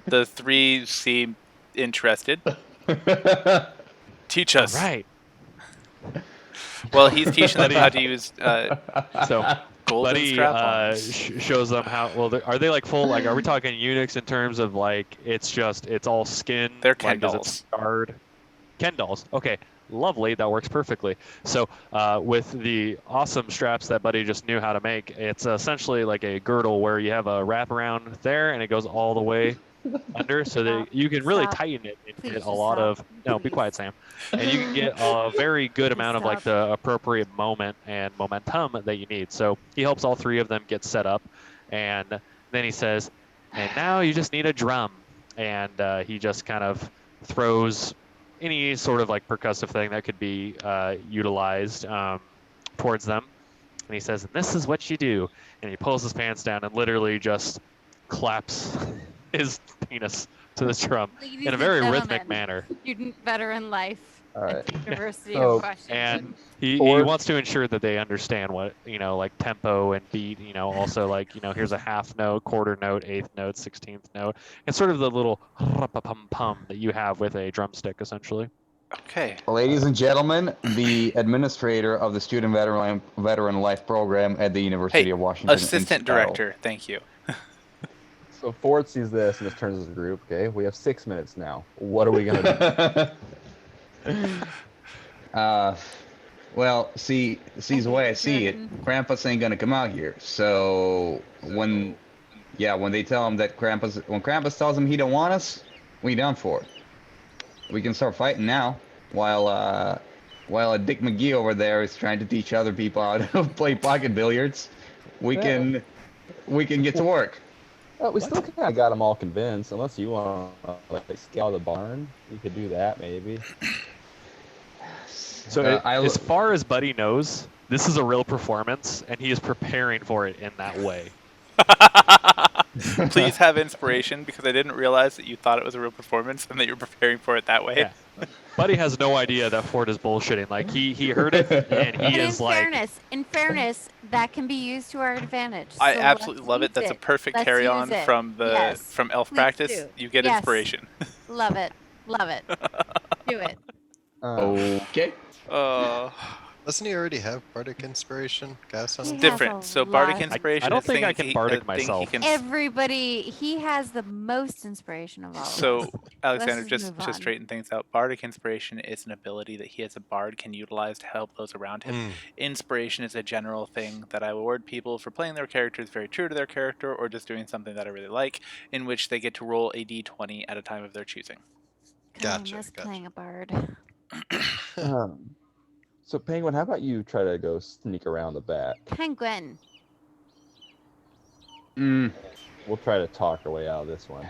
The 3 seem interested. Teach us. Right. Well, he's teaching them how to use So, golden Buddy strap-ons. shows them how. Well, are they like full? Like, are we talking eunuchs in terms of like it's all skin? They're Ken like, is dolls. it scarred? Ken dolls. Okay, lovely. That works perfectly. So, with the awesome straps that Buddy just knew how to make, it's essentially like a girdle where you have a wraparound there, and it goes all the way under, so that you can really Stop. tighten it and Please get a just lot stop. of. No, be quiet, Sam. And you can get a very good amount of like Stop. the appropriate moment and momentum that you need. So he helps all 3 of them get set up, and then he says, "And now you just need a drum." And he just kind of throws any sort of like percussive thing that could be utilized towards them, And he says, and this is what you do. And he pulls his pants down and literally just claps his penis to the drum Ladies in a and very gentlemen, rhythmic manner. Student veteran life All at right. the University So- of Washington. And he Ford- wants to ensure that they understand what, like tempo and beat, also like, here's a half note, quarter note, eighth note, 16th note. It's sort of the little pum that you have with a drumstick, essentially. Okay. Ladies and gentlemen, the administrator of the Student Veteran Life Program at the University Hey, of Washington. in assistant Seattle. director. Thank you. So Ford sees this and just turns to the group. Okay, we have 6 minutes now. What are we gonna do? Well, see, the way I see it, Jordan. Krampus ain't gonna come out here. So when they tell him that when Krampus tells him he don't want us, we done for it. We can start fighting now, while Dick McGee over there is trying to teach other people how to play pocket billiards. We Yeah. can get to work. We still kind of got them all convinced. Unless you want to like scale the barn, you could do that maybe. So as far as Buddy knows, this is a real performance, and he is preparing for it in that way. Please have inspiration, because I didn't realize that you thought it was a real performance and that you're preparing for it that way. Yeah. Buddy has no idea that Ford is bullshitting. Like he heard it, and he But is like, in fairness, that can be used to our advantage. I So absolutely let's love it. use That's a perfect Let's carry use on it. from Yes, from elf please practice. do. You get Yes. inspiration. Love it. Love it. Do it. Okay. Doesn't he already have bardic inspiration cast on He him? has Different. a So bardic lot. inspiration. I don't is think I things can he- bardic a thing he myself. can- Everybody, he has the most inspiration of all of So us. Alexander, just just move to on. straighten things out, bardic inspiration is an ability that he as a bard can utilize to help those around him. Mm. Inspiration is a general thing that I award people for playing their characters very true to their character, or just doing something that I really like, in which they get to roll a d20 at a time of their choosing. God, I Gotcha, miss gotcha. playing a bard. So Penguin, how about you try to go sneak around the back? Penguin. Mm, We'll try to talk our way out of this one.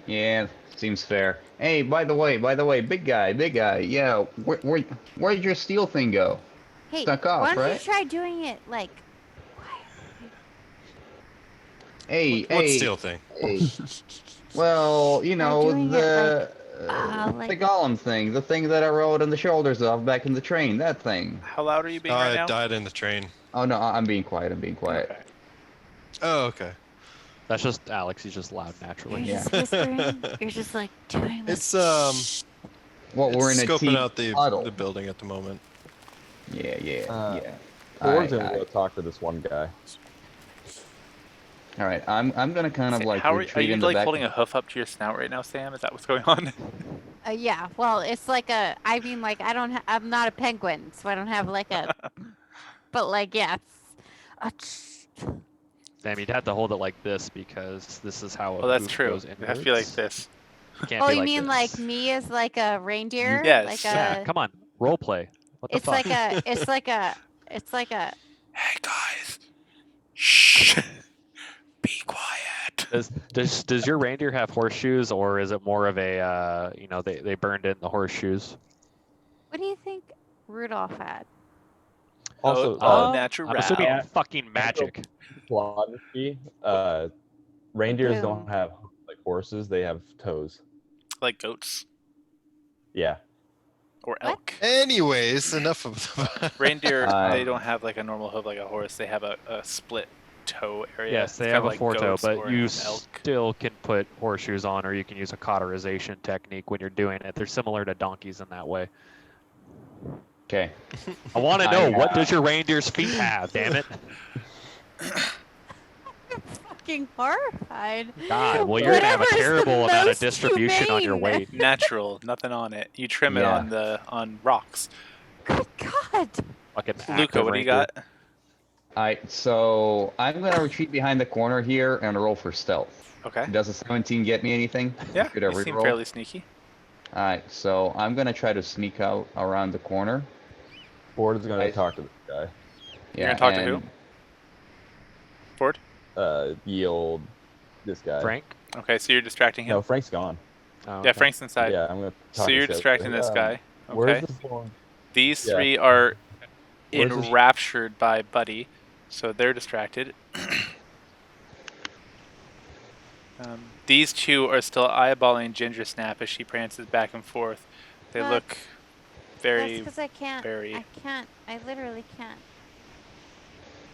yeah, seems fair. Hey, by the way, big guy, yeah, where'd your steel thing go? Hey, Stuck off, why don't right? you try doing it like? Hey, What hey, steel thing? hey. Well, you know, doing it the like- the golem thing, the thing that I rode on the shoulders of back in the train, that thing. How loud are you being Oh, right I now? died in the train. Oh no, I'm being quiet. Okay. Oh, okay. that's just Alex. He's just loud naturally. You're Yeah. just whispering. You're just like doing this. It's Well, we're in it's a scoping team out the huddle. building at the moment. Yeah. Ford's I- gonna go talk to this one guy. All right, I'm gonna kind of like How are retreat you in the like back. holding a hoof up to your snout right now, Sam? Is that what's going on? Yeah. Well, it's like a. I mean, like I don't. I'm not a penguin, so I don't have like a. But like, yeah. Damn, you'd have to hold it like this because this is how. Well, that's hoof true. Goes It has to be like inwards. this. It can't Oh, be you like mean this. like me as like a reindeer? Yes. Like Yeah, a. come on, role play. What the It's fuck? like a. It's like a. It's like a. Hey guys, shh, be quiet. Does your reindeer have horseshoes, or is it more of a they burned in the horseshoes? What do you think Rudolph had? Also, natural. I'm assuming Yeah. fucking magic. philosophy. Reindeers Boom. don't have like horses; they have toes. Like goats Yeah. or What? elk. Anyways, enough of Reindeer, Uh, they don't have like a normal hoof like a horse. They have a split toe area. Yes, It's they kinda have a like four-toe, goats but or you an elk. still can put horseshoes on, or you can use a cauterization technique when you're doing it. They're similar to donkeys in that way. Okay. I want to I, know, what does your reindeer's feet have? Damn it! Fucking horrified. God, well, you're gonna have a Whatever is the terrible amount of most distribution on your humane. weight. Natural, nothing on it. You trim it Yeah. on rocks. Good God. Fucking Luca, active what do you reindeer. got? Alright, so I'm gonna retreat behind the corner here and roll for stealth. Okay. Does a 17 get me anything? Yeah, Could I you seem reroll? fairly sneaky. Alright, so I'm gonna try to sneak out around the corner. Ford is gonna I- talk to this guy. You're gonna talk to who? and- Ford? Yield this guy. Frank? Okay, so you're distracting him. No, Frank's gone. Oh, Yeah, okay. Frank's inside. Yeah, I'm gonna. Talk So to you're this guy. distracting this guy. Where's Okay. this going? These Yeah. three are Where's this- enraptured by Buddy, so they're distracted. These two are still eyeballing Ginger Snap as she prances back and forth. They Look, look That's very, because I can't. very. I can't. I literally can't.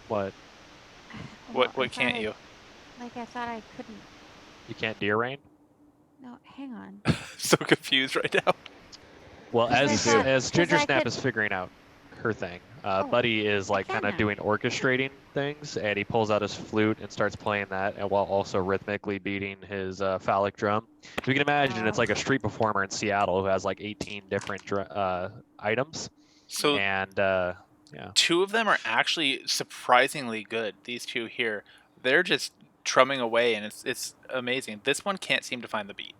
What? Well, I What thought can't I- you? Like I thought I couldn't. You can't deer rain? No, hang on. So confused right now. Well, Because I as thought- as 'cause Ginger I Snap could- is figuring out her thing, Oh, Buddy is like can kind of now. doing orchestrating things, and he pulls out his flute and starts playing that, and while also rhythmically beating his phallic drum. So you can imagine it's Oh. like a street performer in Seattle who has like 18 different items, So and two of them are actually surprisingly good. These two here, they're just trumming away, and it's amazing. This one can't seem to find the beat.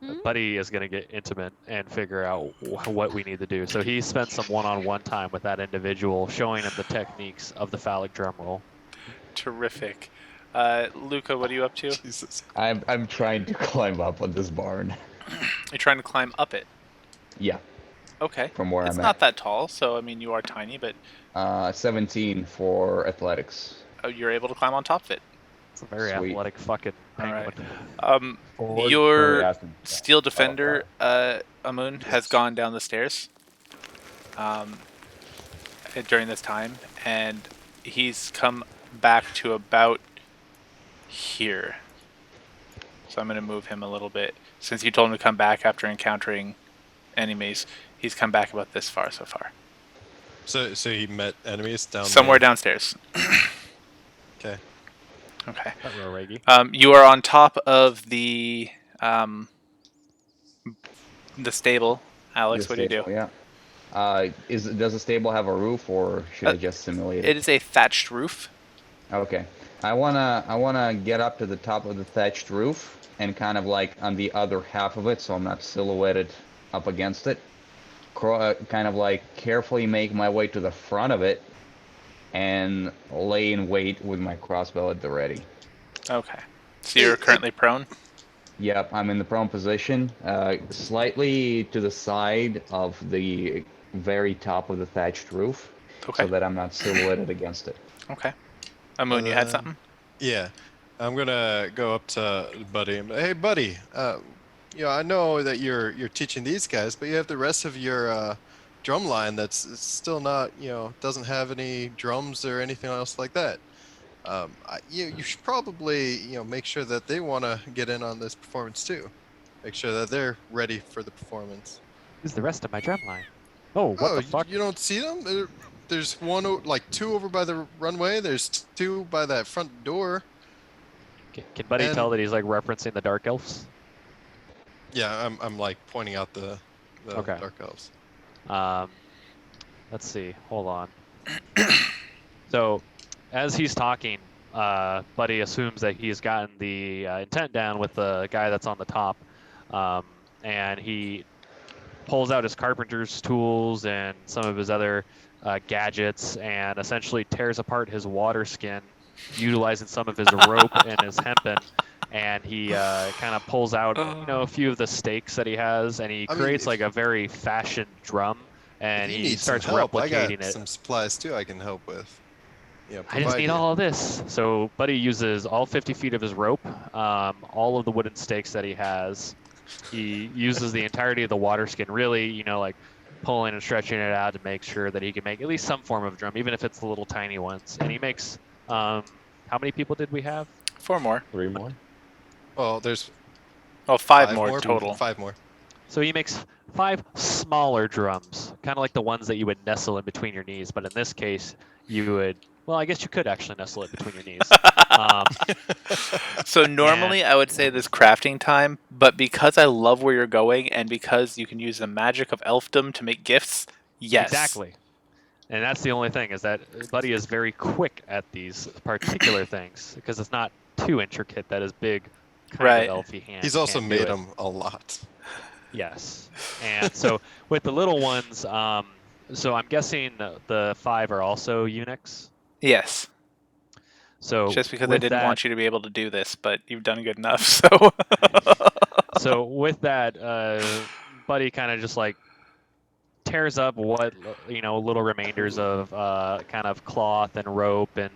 Hmm? Buddy is going to get intimate and figure out what we need to do. So he spent some one-on-one time with that individual, showing him the techniques of the phallic drum roll. Terrific. Luca, what are you up to? Jesus. I'm trying to climb up on this barn. You're trying to climb up it. Yeah, Okay. from where It's I'm not that tall, so I mean you are tiny, but at. 17 for athletics. you're able to climb on top of it. It's a very Sweet. athletic fucking All right. penguin. Ford Your currently asked him- Steel Defender, Amun, has gone down the stairs during this time, and he's come back to about here. So I'm going to move him a little bit. Since you told him to come back after encountering enemies, he's come back about this far so far. So he met enemies down Somewhere there. downstairs. Okay. Okay. Roregi. You are on top of the stable. Alex, The what do you do? stable, Yeah. Does the stable have a roof, or should I just simulate It it? is a thatched roof. Okay. I wanna get up to the top of the thatched roof and kind of like on the other half of it, so I'm not silhouetted up against it. Kind of like carefully make my way to the front of it and lay in wait with my crossbow at the ready. Okay. So you're currently prone? Yep, I'm in the prone position, slightly to the side of the very top of the thatched roof, Okay. so that I'm not silhouetted against it. Okay. Amun, you had something? Yeah, I'm gonna go up to Buddy and hey, Buddy. I know that you're teaching these guys, but you have the rest of your drum line that's still not, doesn't have any drums or anything else like that. You should probably, make sure that they want to get in on this performance too. Make sure that they're ready for the performance. Who's the rest of my drum line? Oh, what the fuck? You don't see them? There's two over by the runway. There's two by that front door. Can Buddy and- tell that he's like referencing the Dark Elves? Yeah, I'm like pointing out the Okay. dark elves. Let's see. Hold on. So, as he's talking, Buddy assumes that he's gotten the intent down with the guy that's on the top, and he pulls out his carpenter's tools and some of his other gadgets, and essentially tears apart his water skin, utilizing some of his rope and his hempen. And he kind of pulls out, a few of the stakes that he has, and he creates like a very fashioned drum, and If you he need starts some help, I replicating got it. some supplies too I can help with. I just provide need you. all of this. So Buddy uses all 50 feet of his rope, all of the wooden stakes that he has. He uses the entirety of the water skin, really, like pulling and stretching it out to make sure that he can make at least some form of drum, even if it's the little tiny ones. And he makes, how many people did we have? 4 more. 3 more. Well, there's Oh, 5 more total. 5 more. So he makes 5 smaller drums, kind of like the ones that you would nestle in between your knees. But in this case, you would, well, I guess you could actually nestle it between your knees. So normally I would say this crafting time, but because I love where you're going and because you can use the magic of elfdom to make gifts, yes. Exactly. And that's the only thing, is that Buddy is very quick at these particular things, because it's not too intricate that his big kind Right. of elfy hand He's also can't do made it. them a lot. Yes. And so with the little ones, so I'm guessing the 5 are also eunuchs. Yes. So Just because I with didn't that, want you to be able to do this, but you've done good enough, so. So with that, Buddy kind of just like tears up what little remainders of kind of cloth and rope and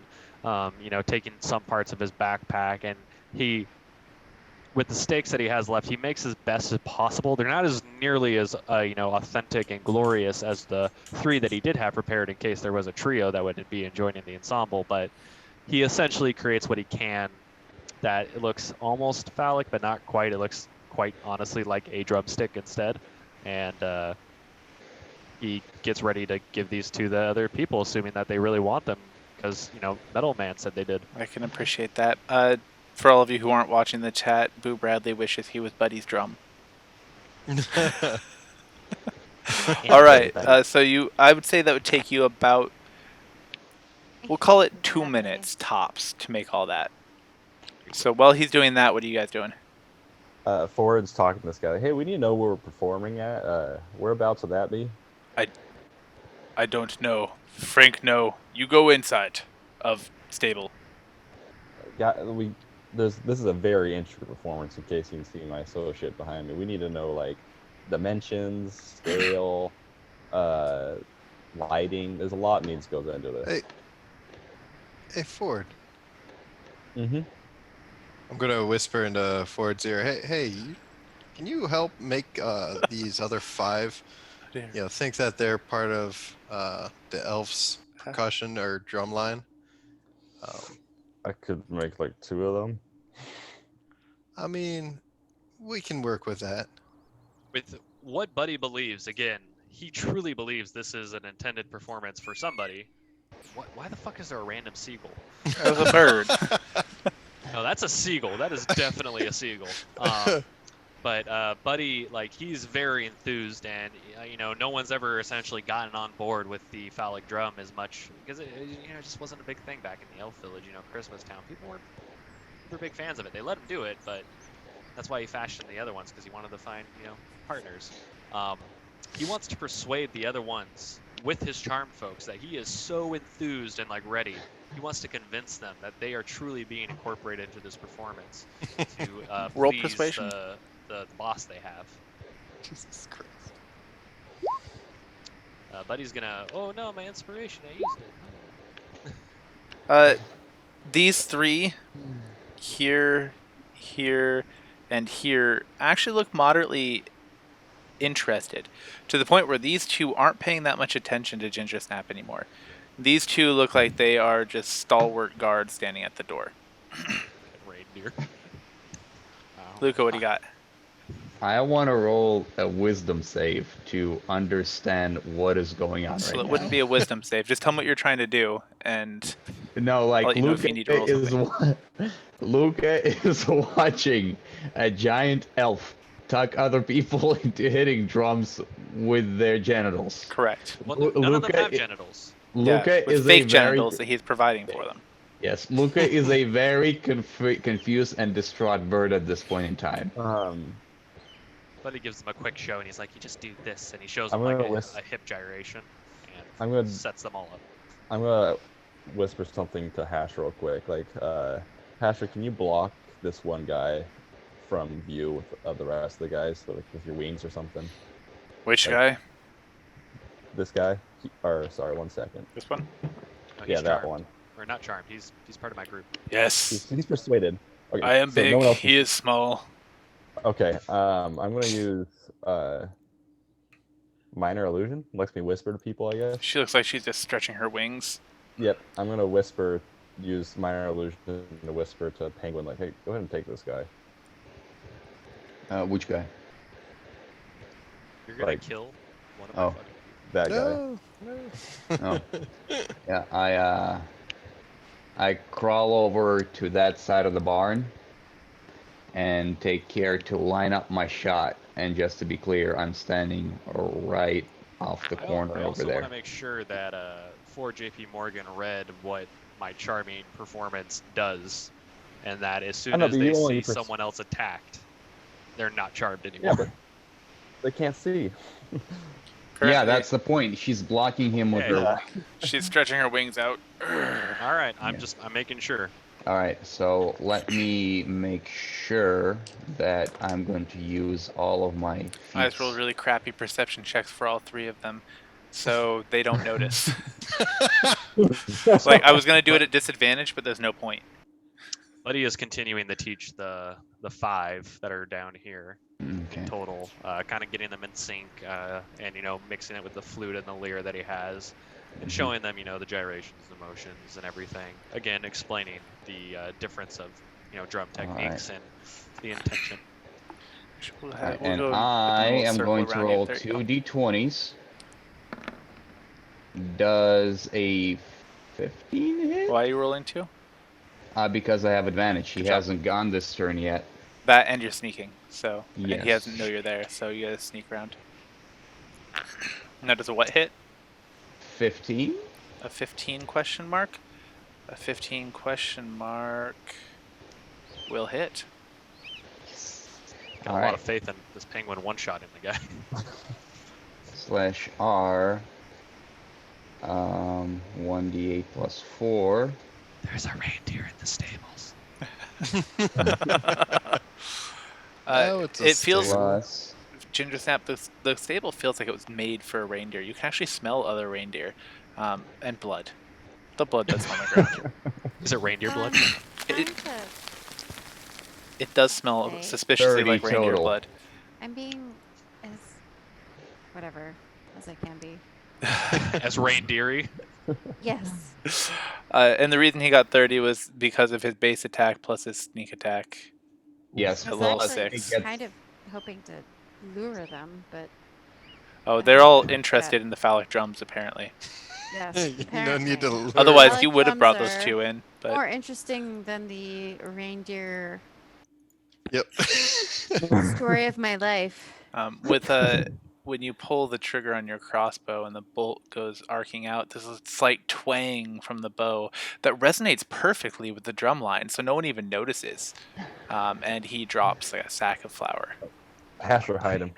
taking some parts of his backpack, and he, with the stakes that he has left, he makes his best as possible. They're not as nearly as authentic and glorious as the 3 that he did have prepared in case there was a trio that would be joining the ensemble, but he essentially creates what he can that it looks almost phallic, but not quite. It looks quite honestly like a drumstick instead. And he gets ready to give these to the other people, assuming that they really want them, because, Metal Man said they did. I can appreciate that. For all of you who aren't watching the chat, Boo Bradley wishes he was Buddy's drum. All right, I would say that would take you about, we'll call it 2 minutes tops to make all that. So while he's doing that, what are you guys doing? Ford's talking to this guy. Hey, we need to know where we're performing at. Whereabouts would that be? I don't know. Frank, no. You go inside of stable. This is a very intricate performance. In case you can see my associate behind me, we need to know like dimensions, scale, lighting. There's a lot needs goes into this. Hey, Ford. Mm-hmm. I'm gonna whisper into Ford's ear. Hey, can you help make these other 5, think that they're part of the elves' percussion or drum line? I could make like 2 of them. I mean, we can work with that. With what Buddy believes, again, he truly believes this is an intended performance for somebody. Why the fuck is there a random seagull? That was a bird. No, that's a seagull. That is definitely a seagull. But Buddy, he's very enthused, and no one's ever essentially gotten on board with the phallic drum as much because it just wasn't a big thing back in the Elf Village, Christmas Town. People weren't super big fans of it. They let him do it, but that's why he fashioned the other ones, because he wanted to find partners. He wants to persuade the other ones with his charm folks that he is so enthused and ready. He wants to convince them that they are truly being incorporated into this performance to Roll please persuasion. the boss they have. Jesus Christ. Buddy's gonna. Oh no, my inspiration! I used it. These 3 here, and here actually look moderately interested, to the point where these 2 aren't paying that much attention to Ginger Snap anymore. These 2 look like they are just stalwart guards standing at the door. Reindeer. Luca, what do you got? I want to roll a wisdom save to understand what is going on So right it now. wouldn't be a wisdom save. Just tell me what you're trying to do, and No, I'll let you know if you need to roll Luca is watching a giant elf tuck other people into hitting drums with their genitals. correct. Well, none of them Luca have i- genitals. Luca with is fake a genitals very that he's providing for them. yes. Luca is a very confused and distraught bird at this point in time. Buddy gives them a quick show, and he's like, "You just do this," and he shows I'm them gonna a hip gyration, I'm and gonna- sets them all up. I'm gonna whisper something to Hash real quick. Hasher, can you block this one guy from view of the rest of the guys, with your wings or something? Which Like- guy? This guy? Sorry, 1 second. This one? No, he's Yeah, that charmed. one. Or not charmed. He's part of my group. Yes. He's persuaded. Okay, I am so big. no one else He is small. Okay, I'm gonna use minor illusion. Lets me whisper to people, I guess. She looks like she's just stretching her wings. Yep, I'm gonna use minor illusion to whisper to Penguin, like, hey, go ahead and take this guy. Which guy? You're gonna Like- kill one of Oh. my fucking That guy. No. Oh. Yeah, I crawl over to that side of the barn and take care to line up my shot. And just to be clear, I'm standing right off the corner I over also there. want to make sure that for JP Morgan read what my charming performance does, and that as soon know, as but they you see only someone else attacked, they're not charmed Yeah, anymore. but they can't see. Yeah, that's the point. She's blocking him with Yeah. her. She's stretching her wings out. All right, I'm Yeah. making sure. All right, so let me make sure that I'm going to use all of my I just feats. rolled really crappy perception checks for all 3 of them, so they don't notice. Like, I was going to do it at disadvantage, but there's no point. Letty is continuing to teach the 5 that are down here Okay. in total, kind of getting them in sync, and mixing it with the flute and the lyre that he has, and showing them the gyrations, the motions, and everything. Again, explaining the difference of drum techniques and the intention. We'll Alright, we'll and go with I the little am circle going to around you. roll There you two go. d20s. Does a 15 hit? Why are you rolling 2? Because I have advantage. He Good job. hasn't gone this turn yet. That and you're sneaking, so and he Yes. doesn't know you're there, so you gotta sneak around. Now does a what hit? 15? A 15 question mark? A 15 question mark will hit. Got a lot of faith in this penguin one-shotting the guy. /R. 1d8 plus 4. There's a reindeer in the stables. No, it's a It feels stable. Plus. Ginger Snap. The stable feels like it was made for a reindeer. You can actually smell other reindeer, and blood. The blood does smell on the ground. Is it reindeer blood? Trying It, to, it does smell Okay. suspiciously 30 like reindeer total. blood. I'm being as whatever as I can be. As reindeery? Yes. And the reason he got 30 was because of his base attack plus his sneak attack. Yes, I A was level plus actually 6. he gets- kind of hoping to lure them, but Oh, I they're don't all think interested that- in the phallic drums, apparently. yes. No need to apparently. lure Otherwise, Phallic you would have drums brought those are 2 in. But more interesting than the reindeer Yep. story of my life. with when you pull the trigger on your crossbow and the bolt goes arcing out, there's a slight twang from the bow that resonates perfectly with the drum line, so no one even notices. And he drops like a sack of flour. Hasher hide him.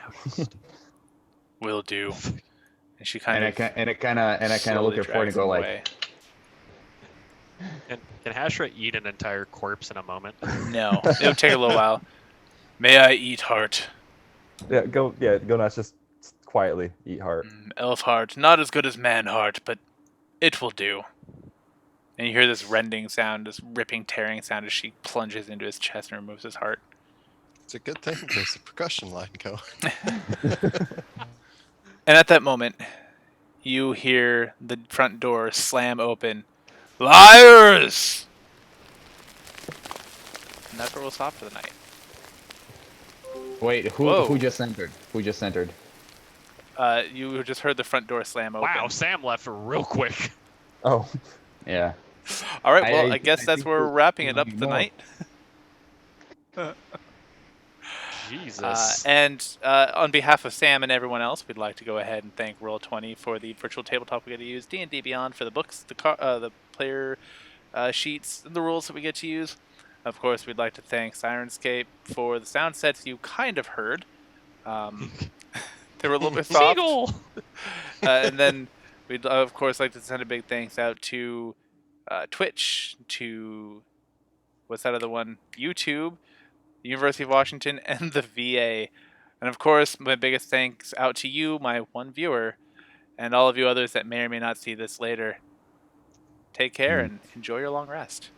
Will do. And she kind And I of kind of look slowly at Ford and drags go him like, away. Can Hashra eat an entire corpse in a moment? No, it'll take a little while. May I eat heart? Yeah, go nuts. Just quietly eat heart. Elf heart, not as good as man heart, but it will do. And you hear this rending sound, this ripping, tearing sound as she plunges into his chest and removes his heart. It's a good thing there's a percussion line going. And at that moment, you hear the front door slam open. Liars! And that's where we'll stop for the night. wait, Whoa. who just entered? Who just entered? You just heard the front door slam open. Wow, Sam left real quick. Oh, Yeah. All right, well, I I guess that's think where we're wrapping it there'll up be for the more. night. Jesus. And on behalf of Sam and everyone else, we'd like to go ahead and thank Roll20 for the virtual tabletop we get to use, D&D Beyond for the books, the player sheets, and the rules that we get to use. Of course, we'd like to thank Sirenscape for the sound sets you kind of heard. They were a little bit soft. Seagull! And then we'd, of course, like to send a big thanks out to Twitch, to, what's that other one? YouTube, the University of Washington, and the VA. And of course, my biggest thanks out to you, my one viewer, and all of you others that may or may not see this later. Take care and enjoy your long rest.